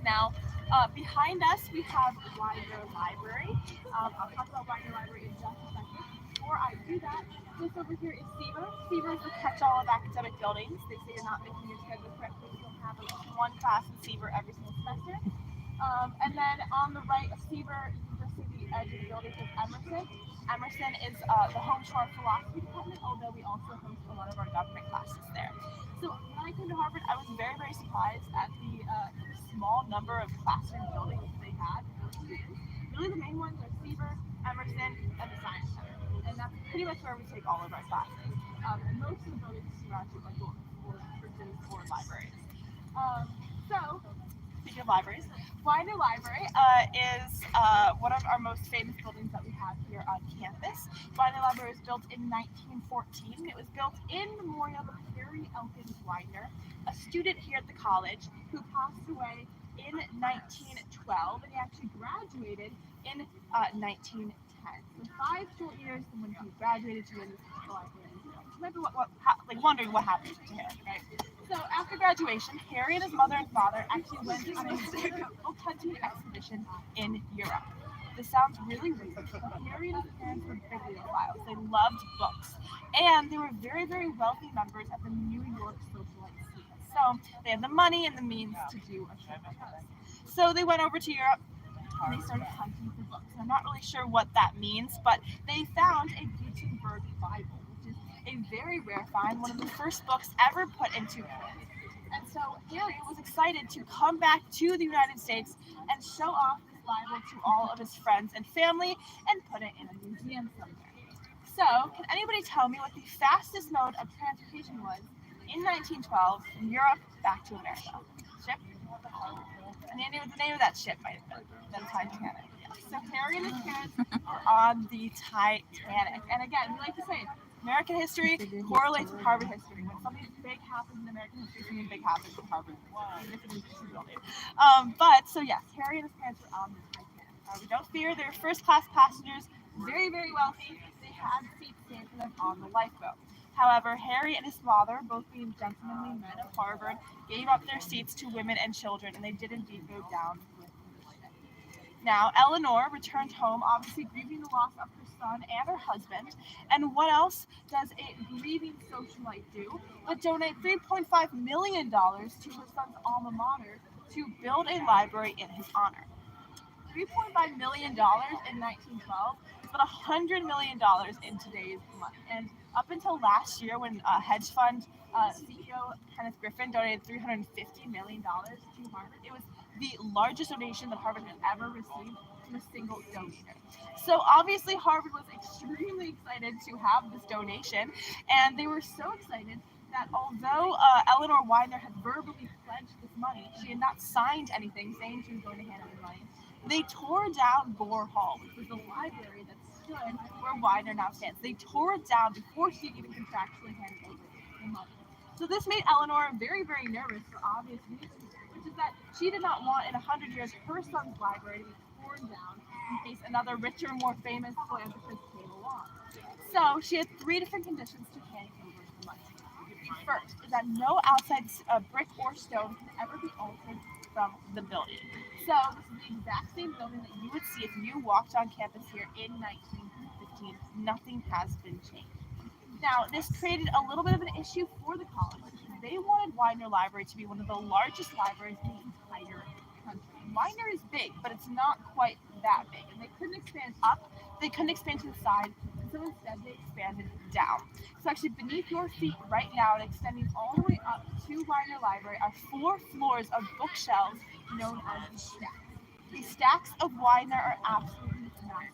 Now, behind us, we have Widener Library. I'll talk about Widener Library in just a second. Before I do that, this over here is SEBR. SEBR is the catch-all of academic buildings. They say you're not making your schedule correctly. You'll have at least one class in SEBR every single semester. And then on the right of SEBR, you can just see the edge of the building is Emerson. Emerson is the home to our philosophy department, although we also host a lot of our government classes there. So when I came to Harvard, I was very, very surprised at the small number of classroom buildings they had for students. Really the main ones are SEBR, Emerson, and the Science Center. And that's pretty much where we take all of our classes. And most of the buildings are surrounded by dorms or libraries. So, speaking of libraries, Widener Library is one of our most famous buildings that we have here on campus. Widener Library was built in 1914. It was built in memorial of Harry Elkins Widener, a student here at the college who passed away in 1912, and he actually graduated in 1910. So 5 short years from when he graduated to when the library was built. Remember wondering what happened to him, right? So after graduation, Harry and his mother and father actually went on a book hunting expedition in Europe. This sounds really weird, but Harry and his parents were bibliophiles. They loved books, and they were very, very wealthy members of the New York socialite scene. So they had the money and the means to do a trip like this. So they went over to Europe and they started hunting for books. I'm not really sure what that means, but they found a Gutenberg Bible, which is a very rare find, one of the first books ever put into print. And so Harry was excited to come back to the United States and show off this Bible to all of his friends and family and put it in a museum somewhere. So, can anybody tell me what the fastest mode of transportation was in 1912 from Europe back to America? Ship? And the name of that ship might have been the Titanic. Yeah. So Harry and his parents were on the Titanic. And again, we like to say American history correlates with Harvard history. When something big happens in American history, something big happens in Harvard. Even if it is just a building. But so yes, Harry and his parents were on the Titanic. We don't fear, they were first-class passengers, very, very wealthy. They had seats saved for them on the lifeboat. However, Harry and his father, both being gentlemanly men of Harvard, gave up their seats to women and children, and they did indeed go down with the ship. Now, Eleanor returned home, obviously grieving the loss of her son and her husband. And what else does a grieving socialite do but donate $3.5 million to her son's alma mater to build a library in his honor? $3.5 million in 1912 is about $100 million in today's money. And up until last year, when hedge fund CEO Kenneth Griffin donated $350 million to Harvard, it was the largest donation that Harvard had ever received from a single donor. So obviously Harvard was extremely excited to have this donation, and they were so excited that although Eleanor Widener had verbally pledged this money, she had not signed anything saying she was going to hand over the money. They tore down Gore Hall, which was the library that stood where Widener now stands. They tore it down before she even contractually handed over the money. So this made Eleanor very, very nervous for obvious reasons, which is that she did not want in 100 years her son's library to be torn down in case another richer, more famous philanthropist came along. So she had 3 different conditions to hand over the money. The first is that no outside brick or stone can ever be altered from the building. So this is the exact same building that you would see if you walked on campus here in 1915. Nothing has been changed. Now, this created a little bit of an issue for the college because they wanted Widener Library to be one of the largest libraries in the entire country. Widener is big, but it's not quite that big. And they couldn't expand up, they couldn't expand to the side, and so instead they expanded down. So actually beneath your feet right now and extending all the way up to Widener Library are 4 floors of bookshelves known as the stacks. The stacks of Widener are absolutely massive.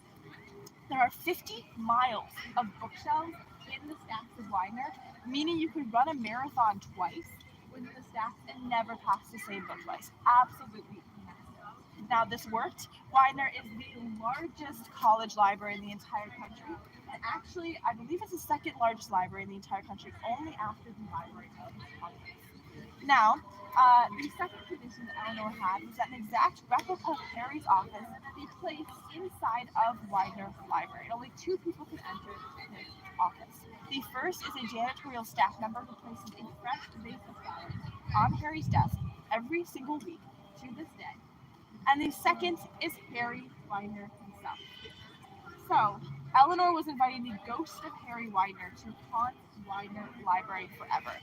There are 50 miles of bookshelves in the stacks of Widener, meaning you could run a marathon twice within the stacks and never pass the same book twice. Absolutely massive. Now this worked. Widener is the largest college library in the entire country, and actually I believe it's the second largest library in the entire country, only after the Library of Congress. Now, the second condition that Eleanor had was that an exact replica of Harry's office be placed inside of Widener Library. Only 2 people can enter his office. The first is a janitorial staff member who places a fresh vase of flowers on Harry's desk every single week to this day. And the second is Harry Widener himself. So, Eleanor was inviting the ghost of Harry Widener to haunt Widener Library forever.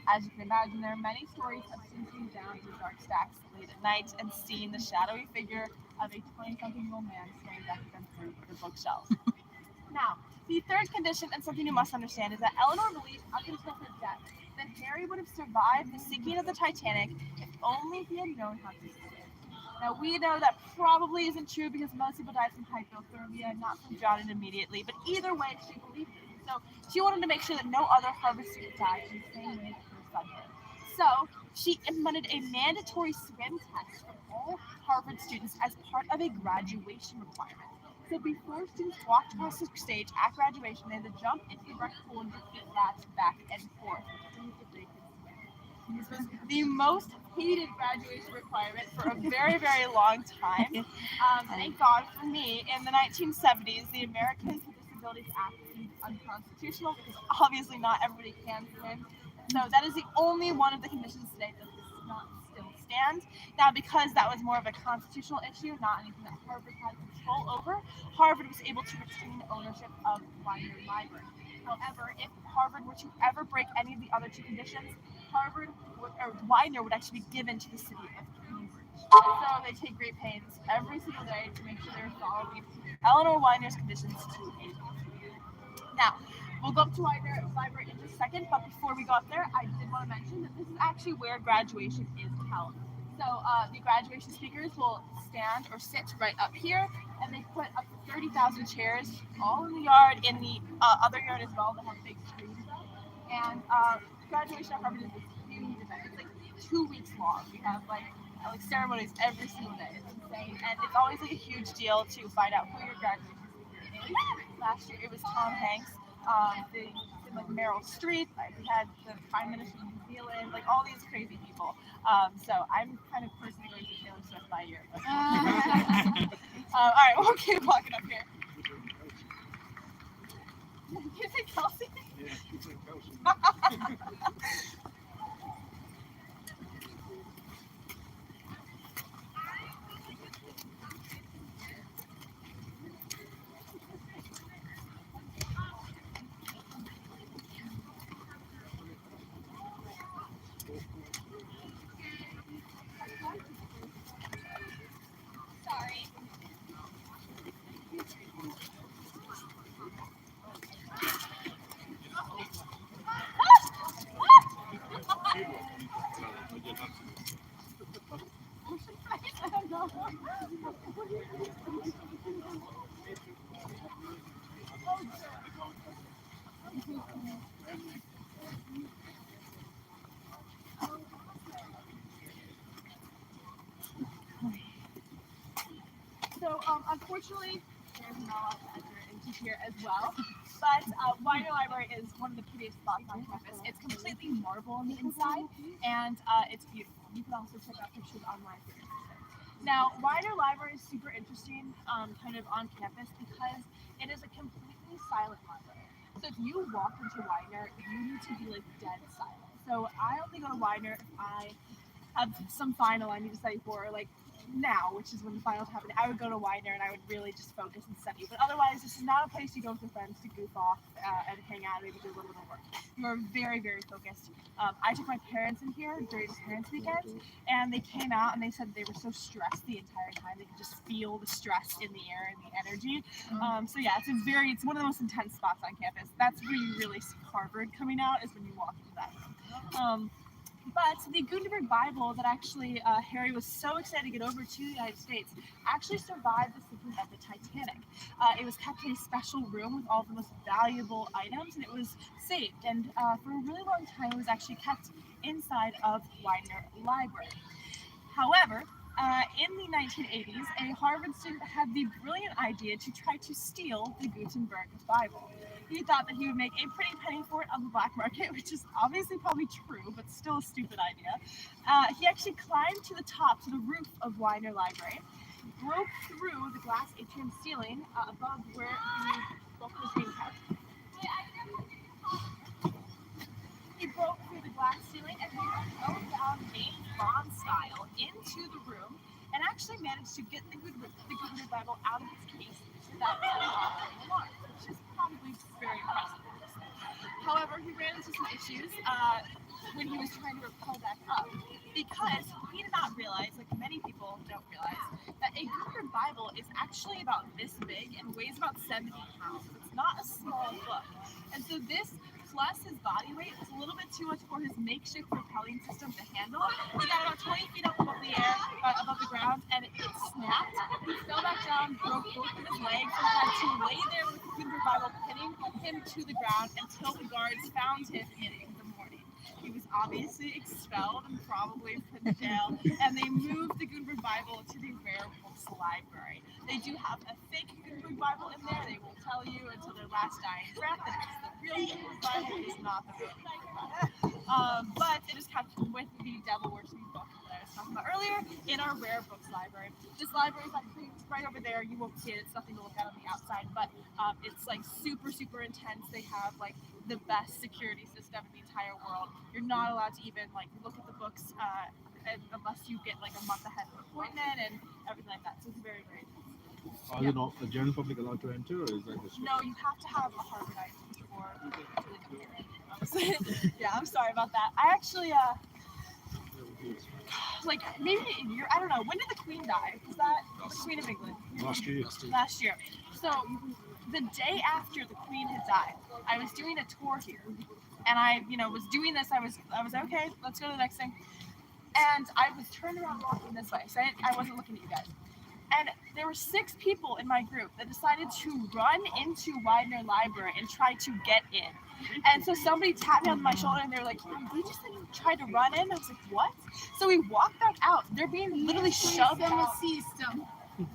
As you can imagine, there are many stories of sinking down the dark stacks late at night and seeing the shadowy figure of a 20-something-year-old man staring back at them through the bookshelves. Now, the third condition, and something you must understand, is that Eleanor believed up until her death that Harry would have survived the sinking of the Titanic if only he had known how to swim. Now, we know that probably isn't true because most people died from hypothermia, not from drowning immediately, but either way, she believed it. So she wanted to make sure that no other Harvard student died in the same way that her son did. So she implemented a mandatory swim test for all Harvard students as part of a graduation requirement. So before students walked across the stage at graduation, they had to jump into the direct pool and do feet laps back and forth to see if they could swim. This was the most hated graduation requirement for a very, very long time. Thank God for me, in the 1970s, the Americans with Disabilities Act seemed unconstitutional because obviously not everybody can swim. So that is the only one of the conditions today that does not still stand. Now, because that was more of a constitutional issue, not anything that Harvard had control over, Harvard was able to retain ownership of Widener Library. However, if Harvard were to ever break any of the other 2 conditions, Widener would actually be given to the city of Cambridge. So they take great pains every single day to make sure they're following Eleanor Weiner's conditions to a T. Now, we'll go up to Widener Library in just a second, but before we go up there, I did want to mention that this is actually where graduation is held. So the graduation speakers will stand or sit right up here, and they put up to 30,000 chairs all in the yard, in the other yard as well. They have big screens. And graduation at Harvard is this huge event. It's like 2 weeks long. We have like ceremonies every single day. It's insane, and it's always like a huge deal to find out who your graduation speaker is. Last year it was Tom Hanks. They did like Meryl Streep. We had the Prime Minister of New Zealand, like all these crazy people. So I'm kind of personally going to Taylor Swift by year. All right, we'll keep walking up here. You say Kelsey? Yeah, it's like Kelsey. Sorry. So unfortunately, there's not a lot to enter into here as well. But Widener Library is one of the prettiest spots on campus. It's completely marble on the inside, and it's beautiful. You can also check out pictures online if you're interested. Now, Widener Library is super interesting kind of on campus because it is a completely silent library. So if you walk into Widener, you need to be like dead silent. So I only go to Widener if I have some final I need to study for, or like now, which is when the finals happen. I would go to Widener and I would really just focus and study. But otherwise, this is not a place you go with your friends to goof off and hang out and maybe do a little bit of work. You're very, very focused. I took my parents in here during parents' weekend, and they came out and they said they were so stressed the entire time. They could just feel the stress in the air and the energy. So yeah, it's one of the most intense spots on campus. That's where you really see Harvard coming out, is when you walk into that room. But the Gutenberg Bible that actually Harry was so excited to get over to the United States actually survived the sinking of the Titanic. It was kept in a special room with all the most valuable items, and it was saved. And for a really long time, it was actually kept inside of Widener Library. However, in the 1980s, a Harvard student had the brilliant idea to try to steal the Gutenberg Bible. He thought that he would make a pretty penny for it on the black market, which is obviously probably true, but still a stupid idea. He actually climbed to the top, to the roof of Widener Library, broke through the glass atrium ceiling above where the book was being kept. He broke through the glass ceiling and he fell down James Bond style into the room and actually managed to get the Gutenberg Bible out of its case without setting off any alarm, which is probably very impressive. However, he ran into some issues when he was trying to rappel back up, because he did not realize, like many people don't realize, that a Gutenberg Bible is actually about this big and weighs about 70 pounds. It's not a small book. And so this, plus his body weight, was a little bit too much for his makeshift propelling system to handle. He got about 20 feet up above the air, above the ground, and it snapped. He fell back down, broke both of his legs, and had to lay there with the Gutenberg Bible pinning him to the ground until the guards found him in the morning. He was obviously expelled and probably put in jail, and they moved the Gutenberg Bible to the Rare Books Library. They do have a fake Gutenberg Bible in there. They will tell you until their last dying breath that it's the real Gutenberg Bible, is not the real Gutenberg Bible. But it is kept with the Devil Worshipping book that I was talking about earlier in our Rare Books Library. This library is actually right over there. You won't see it. It's nothing to look at on the outside, but it's like super, super intense. They have like the best security system in the entire world. You're not allowed to even like look at the books unless you get like a month ahead of an appointment and everything like that. So it's very, very intense. Are you not the general public allowed to enter, or is that just? No, you have to have a Harvard ID before you really come here. Yeah, I'm sorry about that. I actually like maybe a year. I don't know. When did the Queen die? Was that the Queen of England? Last year. Last year. So the day after the Queen had died, I was doing a tour here, and I, was doing this. I was okay. Let's go to the next thing. And I was turned around walking this way, so I wasn't looking at you guys. And there were 6 people in my group that decided to run into Widener Library and try to get in. And so somebody tapped me on my shoulder and they were like, "They just tried to run in." I was like, "What?" So we walked back out. They're being literally shoved out.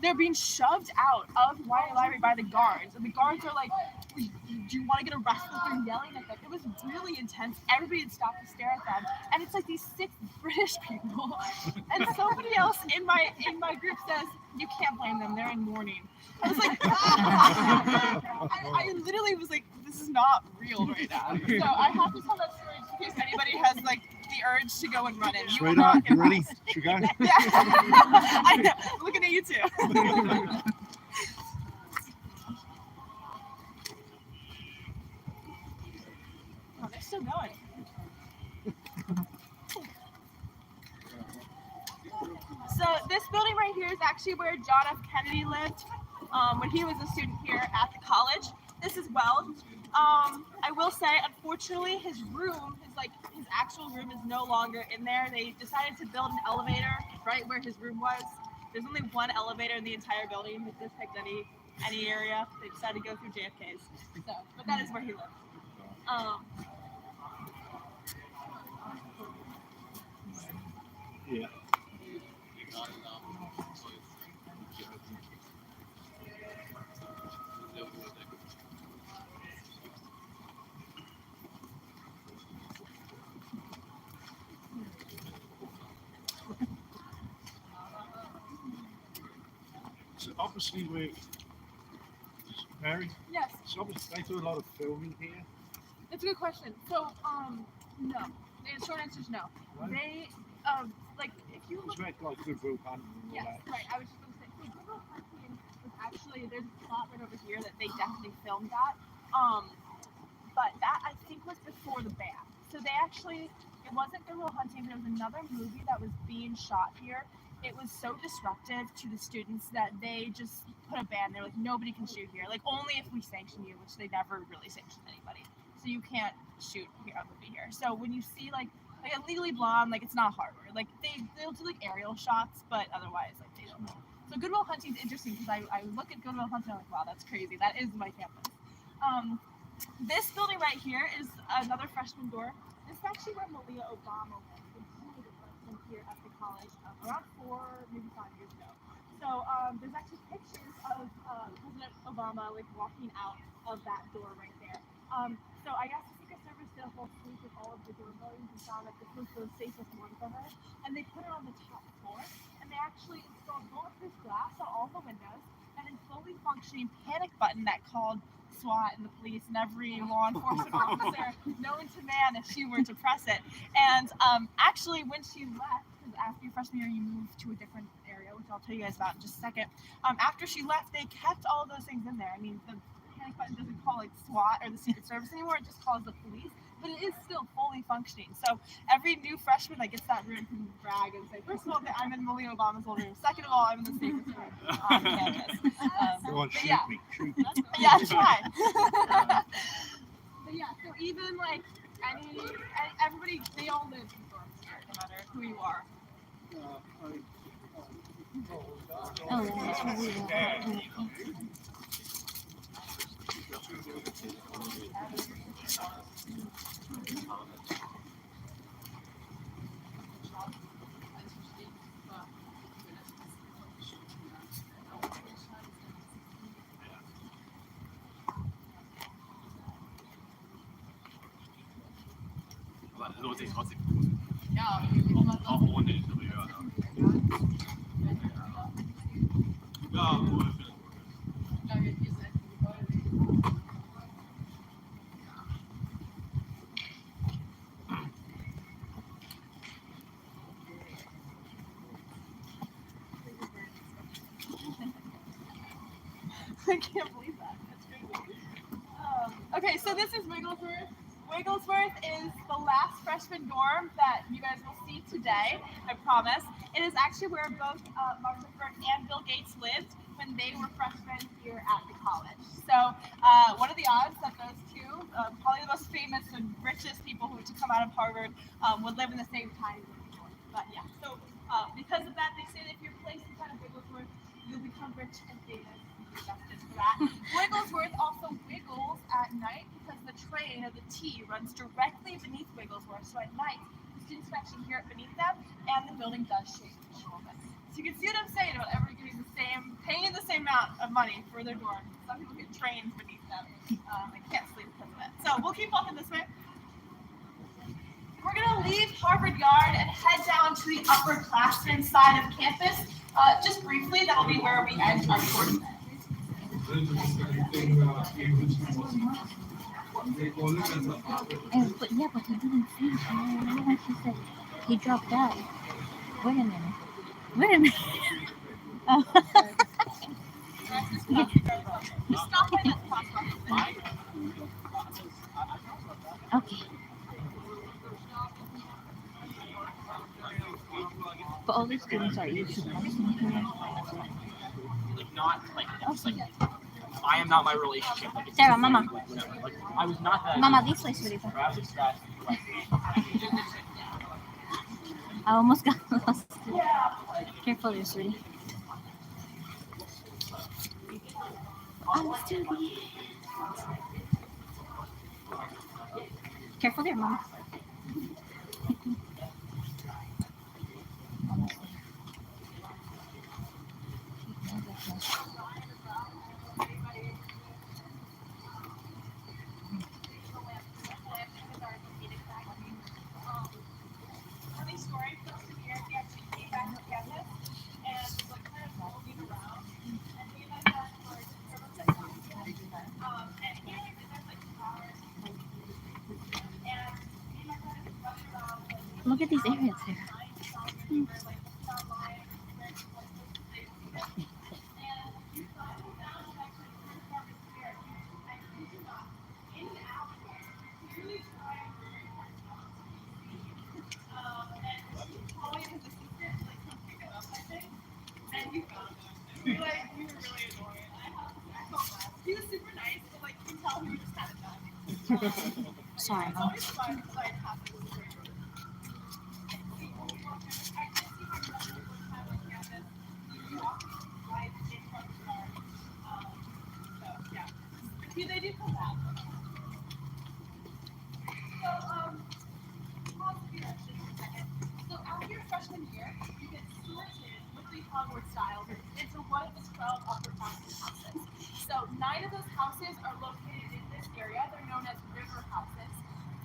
They're being shoved out of Widener Library by the guards. And the guards are like, "Do you want to get arrested?" They're yelling at them. It was really intense. Everybody had stopped to stare at them. And it's like these 6 British people. And somebody else in my group says, "You can't blame them. They're in mourning." I was like, I literally was like, this is not real right now. So I have to tell that story in case anybody has like the urge to go and run it. You will Straight not up, get you ready? arrested. Should we go? Yeah. I know. I'm looking at you too. Oh, they're still going. So this building right here is actually where John F. Kennedy lived when he was a student here at the college. This as well. I will say, unfortunately, his actual room is no longer in there. They decided to build an elevator right where his room was. There's only one elevator in the entire building. If this picked any area, they decided to go through JFK's. So, but that is where he lived. Yeah. So obviously Mary. Yes, So obviously they do a lot of filming here. it's a good question. So, no. The short answer is no. Right? They, if you It's look. like Goodwill Hunting and all Yes, that. right. I was just going to say, so Goodwill Hunting was actually, there's a spot right over here that they definitely filmed at. But that, I think, was before the ban. So they actually, it wasn't Goodwill Hunting, but it was another movie that was being shot here. It was so disruptive to the students that they just put a ban. They're like, nobody can shoot here. Like, only if we sanction you, which they never really sanctioned anybody. So you can't shoot here, a movie here. So when you see, like a Legally Blonde, like, it's not hardware. Like, they'll do, like, aerial shots, but otherwise, like, they don't. So Goodwill Hunting is interesting because I look at Goodwill Hunting and I'm like, wow, that's crazy. That is my campus. This building right here is another freshman door. This is actually where Malia Obama went when she was a freshman here at the college around 4, maybe 5 years ago. So there's actually pictures of President Obama like walking out of that door right there. So I guess the Secret Service did a whole sweep with all of the doorbells and found that this was the safest one for her. And they put it on the top floor. And they actually installed bulletproof glass on all the windows and a fully functioning panic button that called SWAT and the police and every law enforcement officer known to man if she were to press it. And actually, when she left, because after your freshman year you moved to a different area, which I'll tell you guys about in just a second. After she left, they kept all of those things in there. I mean, the panic button doesn't call like SWAT or the Secret Service anymore; it just calls the police. But it is still fully functioning. So every new freshman that gets that room can brag and say, first of all, I'm in Malia Obama's old room. Second of all, I'm in the safest room on campus. Go on, but shoot yeah. me, shoot. Yeah, try. But yeah, so even like everybody, they all live in dorms here, no matter who you are. I can't believe that. That's crazy. Okay, so this is Wigglesworth, Wigglesworth is the last freshman dorm that you guys will see today, I promise. It is actually where both Mark Zuckerberg and Bill Gates lived when they were freshmen here at the college. So what are the odds that those two, probably the most famous and richest people who to come out of Harvard, would live in the same tiny living dorm? But yeah, so because of that, they say that if you're placed inside of Wigglesworth, you'll become rich and famous. Invested for that. Wigglesworth also wiggles at night because the train or the T runs directly beneath Wigglesworth. So at night, the students can actually hear it beneath them, and the building does shake a little bit. So you can see what I'm saying about everybody paying the same amount of money for their dorm. Some people get trains beneath them. They can't sleep because of it. So we'll keep walking this way. We're going to leave Harvard Yard and head down to the upperclassmen side of campus. Just briefly, that'll be where we end our tour today. But yeah, but he didn't finish. Like he said, he dropped out. Wait a minute. Oh. We stop by that crosswalk. Okay. But all these students are used to passing here. Like not like just like Okay. I am not my relationship. Like, it's Sarah, just, Mama. like, whatever. Like I was not that. Mama, this way, sweetie. Perhaps it's that. I almost got lost. Careful there, sweetie. Oh, sweetie. Careful there, Mama. Funny story, freshman year, he actually came back to campus and was like kind of moving around. And he and I got for and he like there's like flowers. And he and I kind of running around like Look at these areas here. He was super nice, but like you can tell he was just kind of done. Sorry, It's Mom. always fun because I have this great they do come back. So, pause here just a second. So after your freshman year, you get sorted with the Hogwarts style into one of the 12 upperclassmen houses. So 9 of those houses are located in this area. They're known as river houses.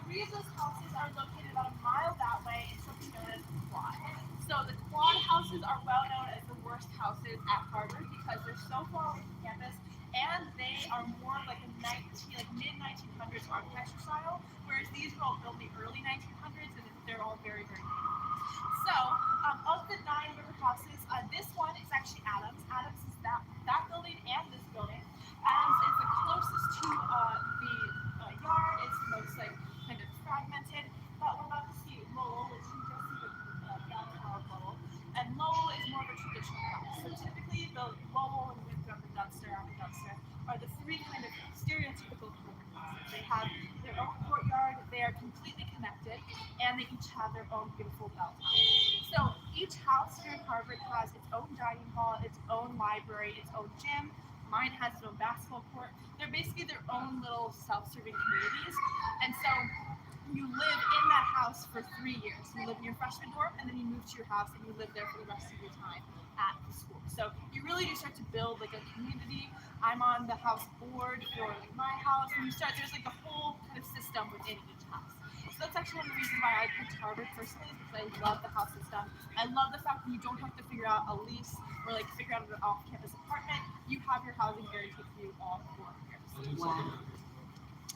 3 of those houses are located about a mile that way in something known as the quad. So the quad houses are well known as the worst houses at Harvard because they're so far away from campus and they are more like a mid-1900s architecture style, whereas these were all built in the early 1900s and they're all very, very new. So of the 9 river houses, this one is actually Adams. Adams is that building and this building. Adams is the closest to the yard. It's the most like kind of fragmented. But we're about to see Lowell, which you just see the downtown Lowell. And Lowell is more of a traditional house. So typically the Lowell and Winthrop and Dunster are the 3 kind of stereotypical Harvard houses. They have their own courtyard, they are completely connected, and they each have their own beautiful bell tower. So each house here at Harvard has its own dining hall, its own library, its own gym. Mine has its own basketball court. They're basically their own little self-serving communities. And so you live in that house for 3 years. You live in your freshman dorm, and then you move to your house, and you live there for the rest of your time at the school. So you really do start to build like a community. I'm on the house board for my house, and there's like a whole kind of system within each house. So that's actually one of the reasons why I picked Harvard personally, is because I love the house system. I love the fact that you don't have to figure out a lease or like figure out an off-campus apartment. You have your housing guaranteed for you all 4 years. Wow.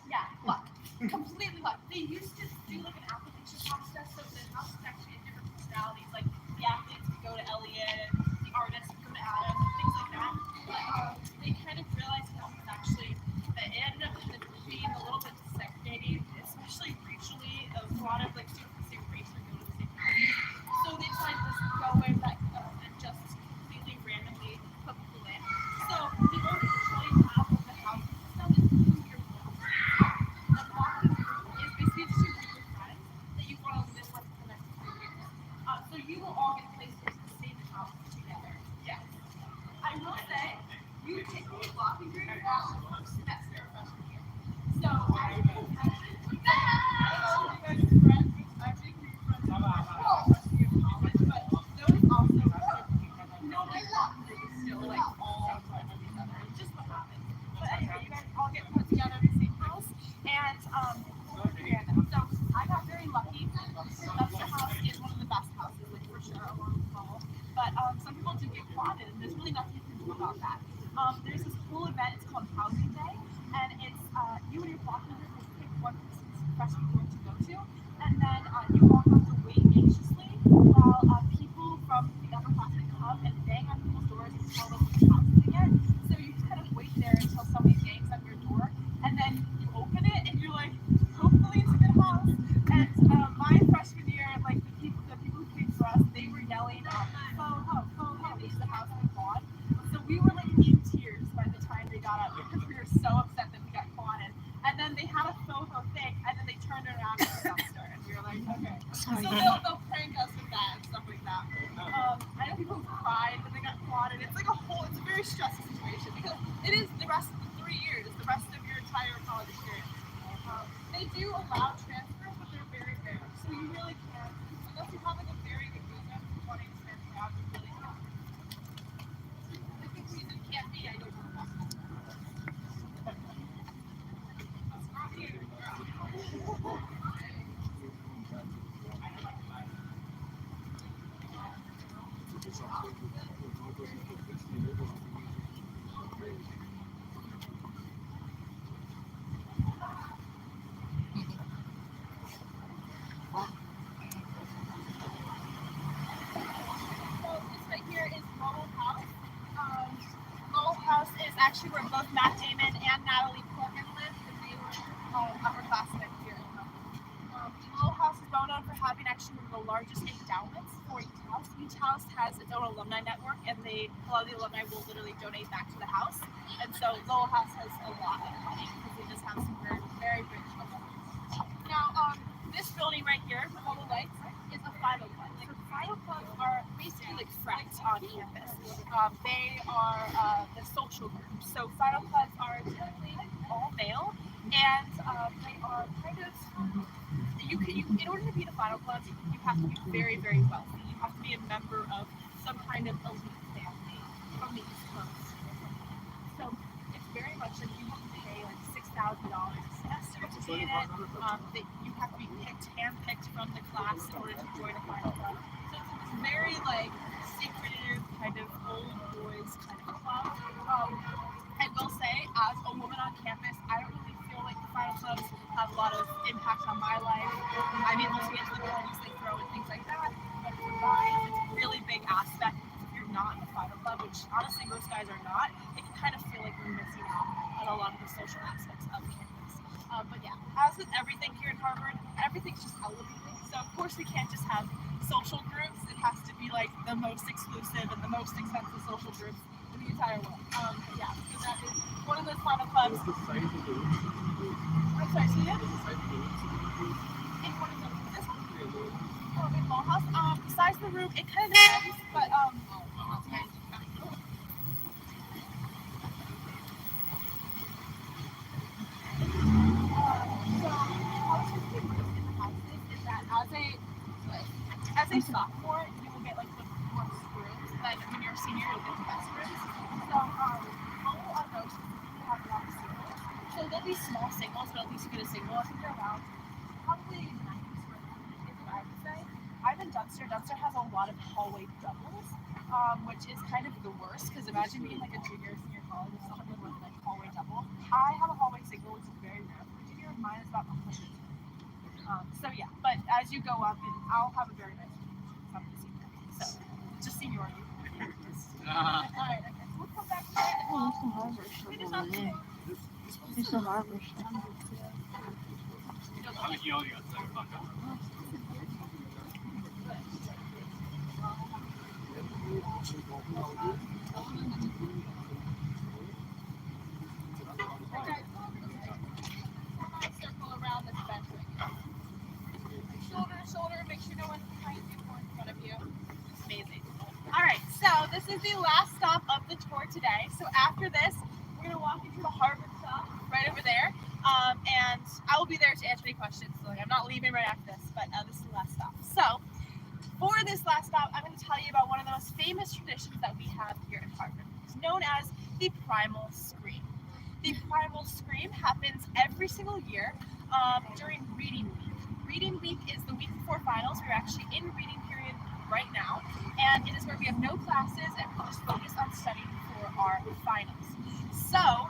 Yeah, luck. Completely luck. They used to do like an application process, so the house is actually in different personalities. Like the athletes could go to Elliott, the artists could go to Adam, things like that. But they kind of realized that was actually that it ended up kind of being a little bit segregating, especially you take a walking during the semester of freshman year. So I just what happened. But anyway, you guys all get put together in the same house, and so I got very lucky. Dumpster House is one of the best houses, like for sure, along the fall. But some people do get quadded, and there's really nothing you can do about that. There's this cool event. It's called Housing Day, and it's you and your block leader can pick one freshman dorm to go to, and then you all have to wait anxiously while people from the upperclassmen come and bang on people's doors and tell them which house to get. So you just kind of wait there until somebody bangs on your door, and then you open it, and you're like, hopefully it's a good house. And my freshman year, like the people who came for us, they were yelling, "Ho ho ho ho!" This is the house we bought. So we were like in tears by the time they got up because we were so upset that we got quadded. And then they had a FOHO thing, and then they turned it around to the dumpster, and we were like, okay. Sorry. So they'll prank us with that and stuff like that. I know people who cried when they got quadded. It's like it's a very stressful situation because it is the rest of the 3 years, the rest of your entire college experience. They do allow transfers, but they're very rare. So you really can't, unless you have like a very good reason for wanting to transfer out, you really can't. The big reason can't be, I don't know. So this right here is Lowell House. Lowell House is actually where both Matt Damon and Natalie Portman lived, and they were upperclassmen here. Lowell House is well known for having actually one of the largest endowments for each house. Each house has its own alumni network, and a lot of the alumni will literally donate back to the house. And so Lowell House has a lot of money because they just have some very, very rich alumni. Now, this building right here with all the lights is a Philo Club. So Philo Clubs are basically like frats on campus. They are the social group. So Philo Clubs are typically all male, and they are kind of in order to be the Philo Club, you have to be very, very wealthy. You have to be a member of some kind of elite family from the East Coast. So it's very much like you have to pay like $6,000 a semester to be in it. That you have to be handpicked from the class in order to join a Philo Club. So it's this very like secretive kind of old boys kind of club. I will say, as a woman on campus, I don't really feel like the Philo Clubs have a lot of impact on my life. I mean, once we get to the parties they throw and things like that, but for guys, it's a really big aspect. If you're not in the Philo Club, which honestly most guys are not, it can kind of feel like we're missing out on a lot of the social aspects of campus. But yeah, as with everything here in Harvard, everything's just elevated. So of course we can't just have social groups. It has to be like the most exclusive and the most expensive social groups in the entire world. Yeah, so that is one of those Philo Clubs. What's the size of the room? I'm sorry, see it? What's the size of the room? In one of them. This one? Oh, in Lowell House? The size of the room, it kind of depends, but as a sophomore, you will get like the worst rooms, then when you're a senior, you'll get the best rooms. So, Lowell on those have a lot of singles. So there'll be small singles, but at least you get a single. I think they're around probably 90 square feet, is what I would say. I'm in Dunster. Dunster has a lot of hallway doubles, which is kind of the worst, because imagine being like a junior or senior college with someone with like hallway double. I have a hallway single, which is very rare for a junior. Mine is about 100. So yeah, but as you go up, and I'll have a very nice room. I'm a senior, so just seniority. All right, okay. We'll come back to that. Oh, it's a Harvard shop over there. It's a Harvard shop. I'm yelling outside. Fuck up. Circle around this bench right here. Shoulder to shoulder, make sure no one's behind you or in front of you. It's amazing. All right, so this is the last stop of the tour today. So after this, we're gonna walk into the Harvard shop right over there, and I will be there to answer any questions. So I'm not leaving right after this, but this is the last stop. So for this last stop, I'm going to tell you about one of the most famous traditions that we have here at Harvard. It's known as the Primal Scream. The Primal Scream happens every single year during Reading Week. Reading Week is the week before finals. We're actually in reading period right now, and it is where we have no classes and we just focus on studying for our finals. So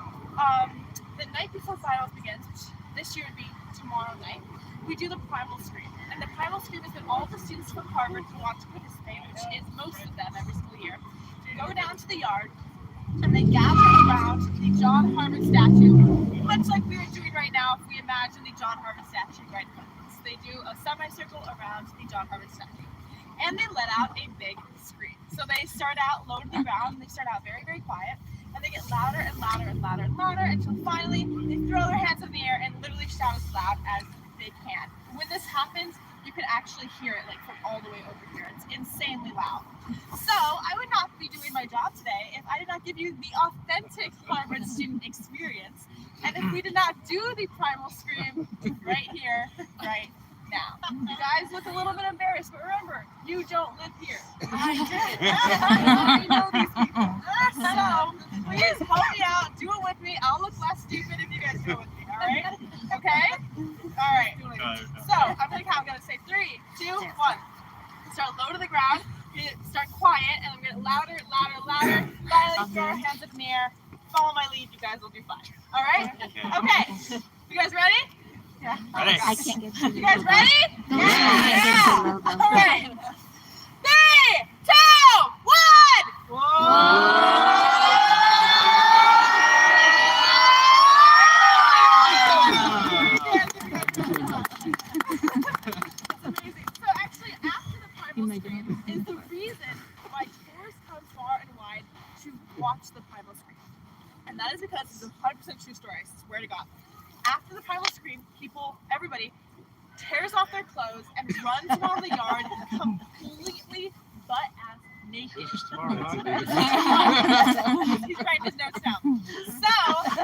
the night before finals begins, which this year would be tomorrow night, we do the Primal Scream. And the Primal Scream is when all the students from Harvard who want to participate, which is most of them every single year, go down to the yard and they gather around the John Harvard statue, much like we are doing right now if we imagine the John Harvard statue right in front of us. They do a semicircle around the John Harvard statue. And they let out a big scream. So they start out low to the ground, and they start out very, very quiet, and they get louder and louder and louder and louder until finally they throw their hands in the air and literally shout as loud as they can. When this happens, you can actually hear it like from all the way over here. It's insanely loud. So I would not be doing my job today if I did not give you the authentic Harvard student experience, and if we did not do the Primal Scream right here, right now. You guys look a little bit embarrassed, but remember, you don't live here. I did. I know these people. So please help me out. Do it with me. I'll look less stupid if you guys do it with me. All right? Okay? All right. So I'm gonna say 3, 2, 1. Start low to the ground. Start quiet, and I'm gonna get louder, louder, louder. Finally, throw our hands up in the air. Follow my lead. You guys will do fine. All right? Okay. You guys ready? Yeah. I can't get to You guys ready? Yeah. All right. 3, 2, 1. Amazing. So actually, after the Primal Scream is the reason why tourists come far and wide to watch the Primal Scream. And that is because it's a 100% true story, I swear to God. After the Primal Scream, everybody tears off their clothes and runs around the yard completely butt-ass naked. He's writing his notes down. So,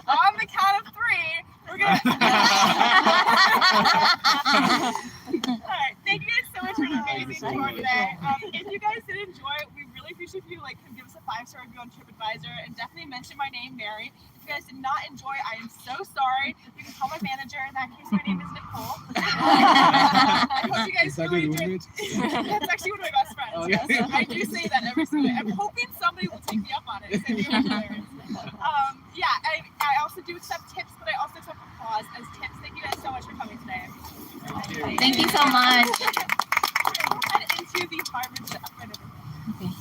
on the count of 3, we're gonna... Alright, thank you guys so much for an amazing tour today. If you guys did enjoy it, we really appreciate if you can give us a 5-star review on TripAdvisor and definitely mention my name, Mary. If you guys did not enjoy, I am so sorry. You can call my manager. In that case, my name is Nicole. I hope you guys really enjoyed. That's actually one of my best friends. Oh, Yes. yeah. I do say that every single day. I'm hoping somebody will take me up on it. Yeah, I also do accept tips, but I also accept applause as tips. Thank you guys so much for coming today. Thank you so much. And into the Harvard shop right over there. Okay.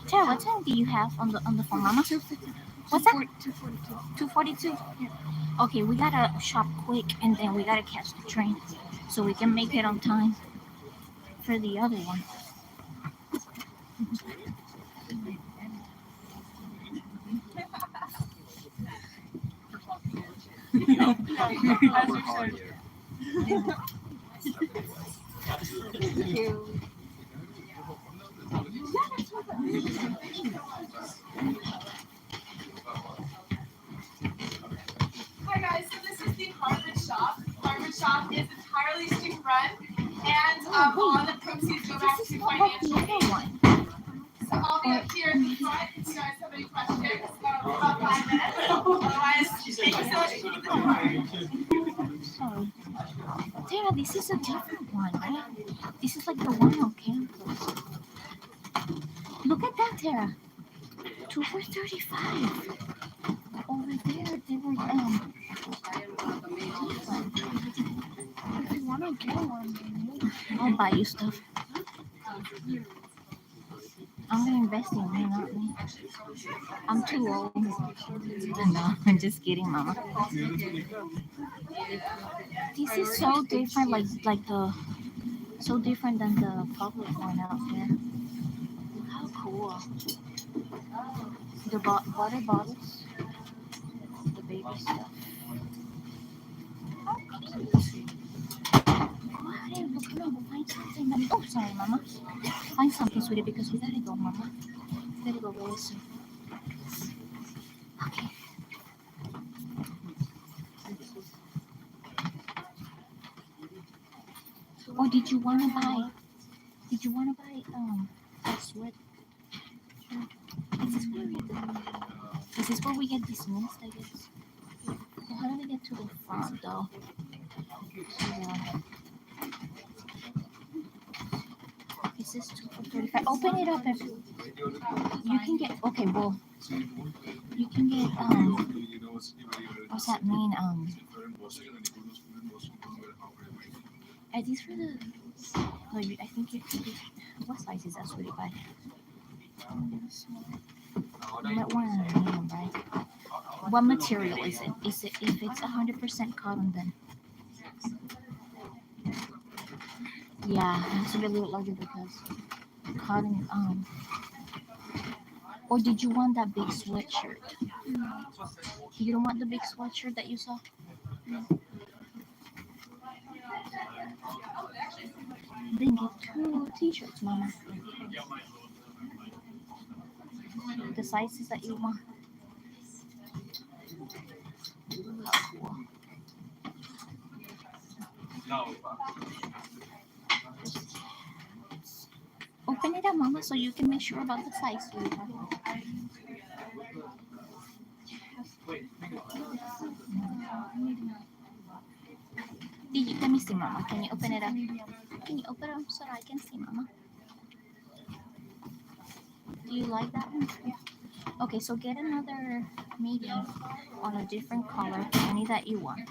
Tara, what time do you have on the phone, Mama? What's that? 2:42. Okay, we gotta shop quick and then we gotta catch the train so we can make it on time for the other one. Hi guys, so this is the Harvard shop. Harvard shop is entirely student run, and all the proceeds go back to financial aid. So I'll be up here in the front if you guys have any questions. About 5 minutes. Otherwise, thank you so much for keeping the tour. Oh. Tara, this is a different one, right? This is like the one on campus. Look at that, Tara. 2 for $35. Over there, they were if you wanna get one, I'll buy you stuff. gonna invest in me, not me. I'm too old. No, I'm just kidding, Mama. This is so different, like the so different than the public one out there. How cool! The water bottles, the baby stuff. How cute! Quiet, we'll come on, we'll find something. Oh, sorry, Mama. Find something, sweetie, because we gotta go, Mama. We gotta go really soon. Okay. Or did you wanna buy? Did you wanna buy a sweat? Is this where we get Is this where we get dismissed? I guess. Well, how do we get to the front though? Yeah. Is this 2 for 35? Open it up and you can get. Okay, well, you can get What's that mean? Are these for the? No, I think you. What size is that, sweetie pie? You might want a medium, right? What material is it? Is it if it's 100% cotton then? Yeah, it has to be a little larger because cotton. Or did you want that big sweatshirt? You don't want the big sweatshirt that you saw? Then get 2 t-shirts, Mama. The sizes that you want. How cool. Open it up, Mama, so you can make sure about the size. Let me see, Mama. Can you open it up? Can you open it up so I can see, Mama? Do you like that one? Okay, so get another medium on a different color, any that you want.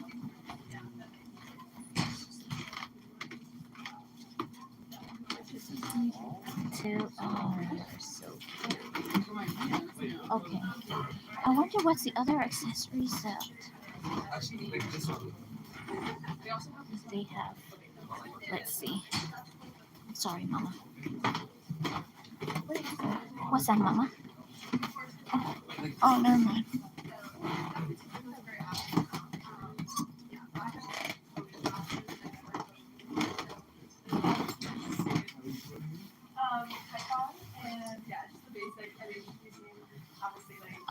Oh, you're so cute. Okay. I wonder what's the other accessories that they have. Let's see. Sorry, Mama. What's that, Mama? Oh, never mind.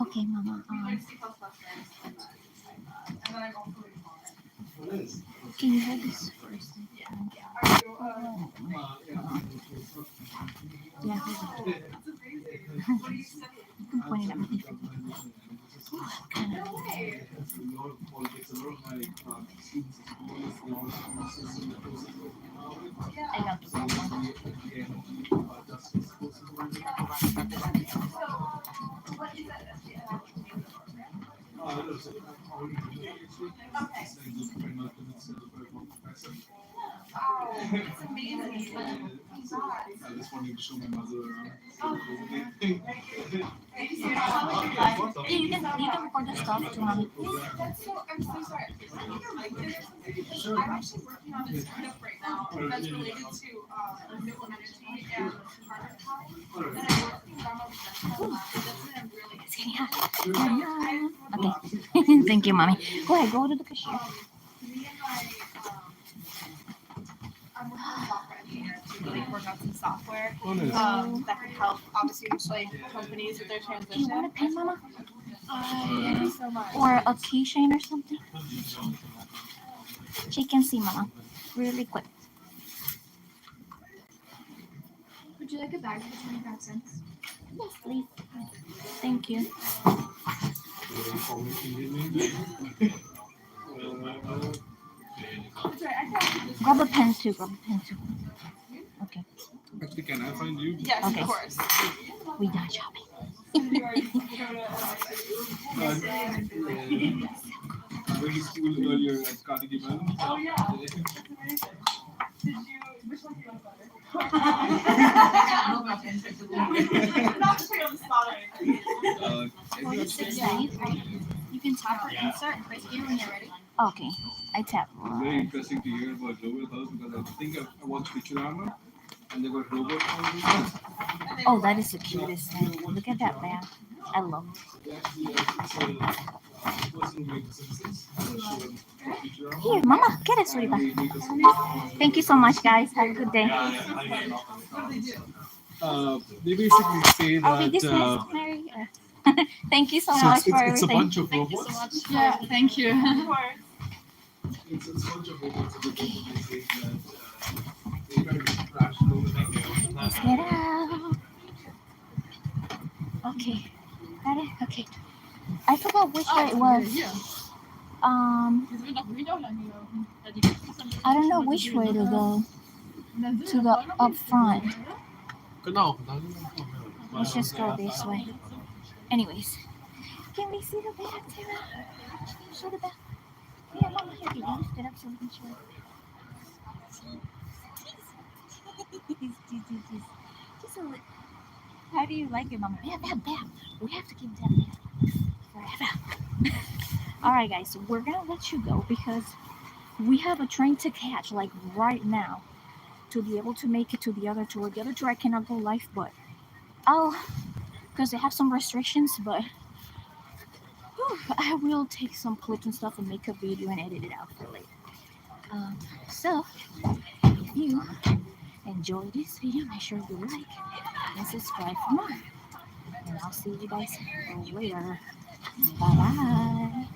Okay, Mama. Can you hold this first? Yeah. You can point it at me. I got the wrong one. It's amazing. I just wanted to show my mother around. Yeah, you can record the stuff too, Mommy. I'm so sorry. I'm actually working on a startup right now that's related to renewable energy and carbon copy. And I'm working on a I'm really It's getting hot. Okay. Thank you, Mommy. Go ahead, go to the cashier. me and my I'm working on software engineer to really work on some software that can help obviously like companies with their Do you want a transition. pen, Mama? Thank you so much. Or a keychain or something? Check and see, Mama. Really quick. Would you like a bag for 25 cents? Yes, please. Thank you. Grab a pen too. Okay. Actually, can I find you? Yes, Okay. of course. We done shopping. I went to school earlier at Carnegie Mellon. Oh yeah. That's amazing. Did you Not to put you on the spot or anything. For the 16th, you can tap or insert and press here when you're ready. Okay, I tap. It's very interesting to hear about Global House because I think I watched Futurama and they got robots all over. Oh, that is the cutest thing. Look at that bag. I love it. Here, Mama, get it, sweetie pie. Thank you so much, guys. Have a good day. They basically say I'll be that dismissed, Mary. Thank you so so much for it's a everything. bunch of robots. Yeah, thank you. It's a bunch of robots that they say that they kind of crash over Let's get out. Okay. Got it? Okay. I forgot which way it was. I don't know which way to go. To the up front. Let's just go this way. Anyways. Can we see the back, Tara? Can you show the back? Yeah, Mama, here, can you lift it up so we can show it? Just a little. How do you like it, Mama? Bam, bam, bam. We have to keep that there forever. All right, guys, we're gonna let you go because we have a train to catch, like right now, to be able to make it to the other tour. The other tour I cannot go live, but because they have some restrictions, but I will take some clips and stuff and make a video and edit it out for later. So if you enjoy this video, make sure you like and subscribe for more. And I'll see you guys later. Bye bye.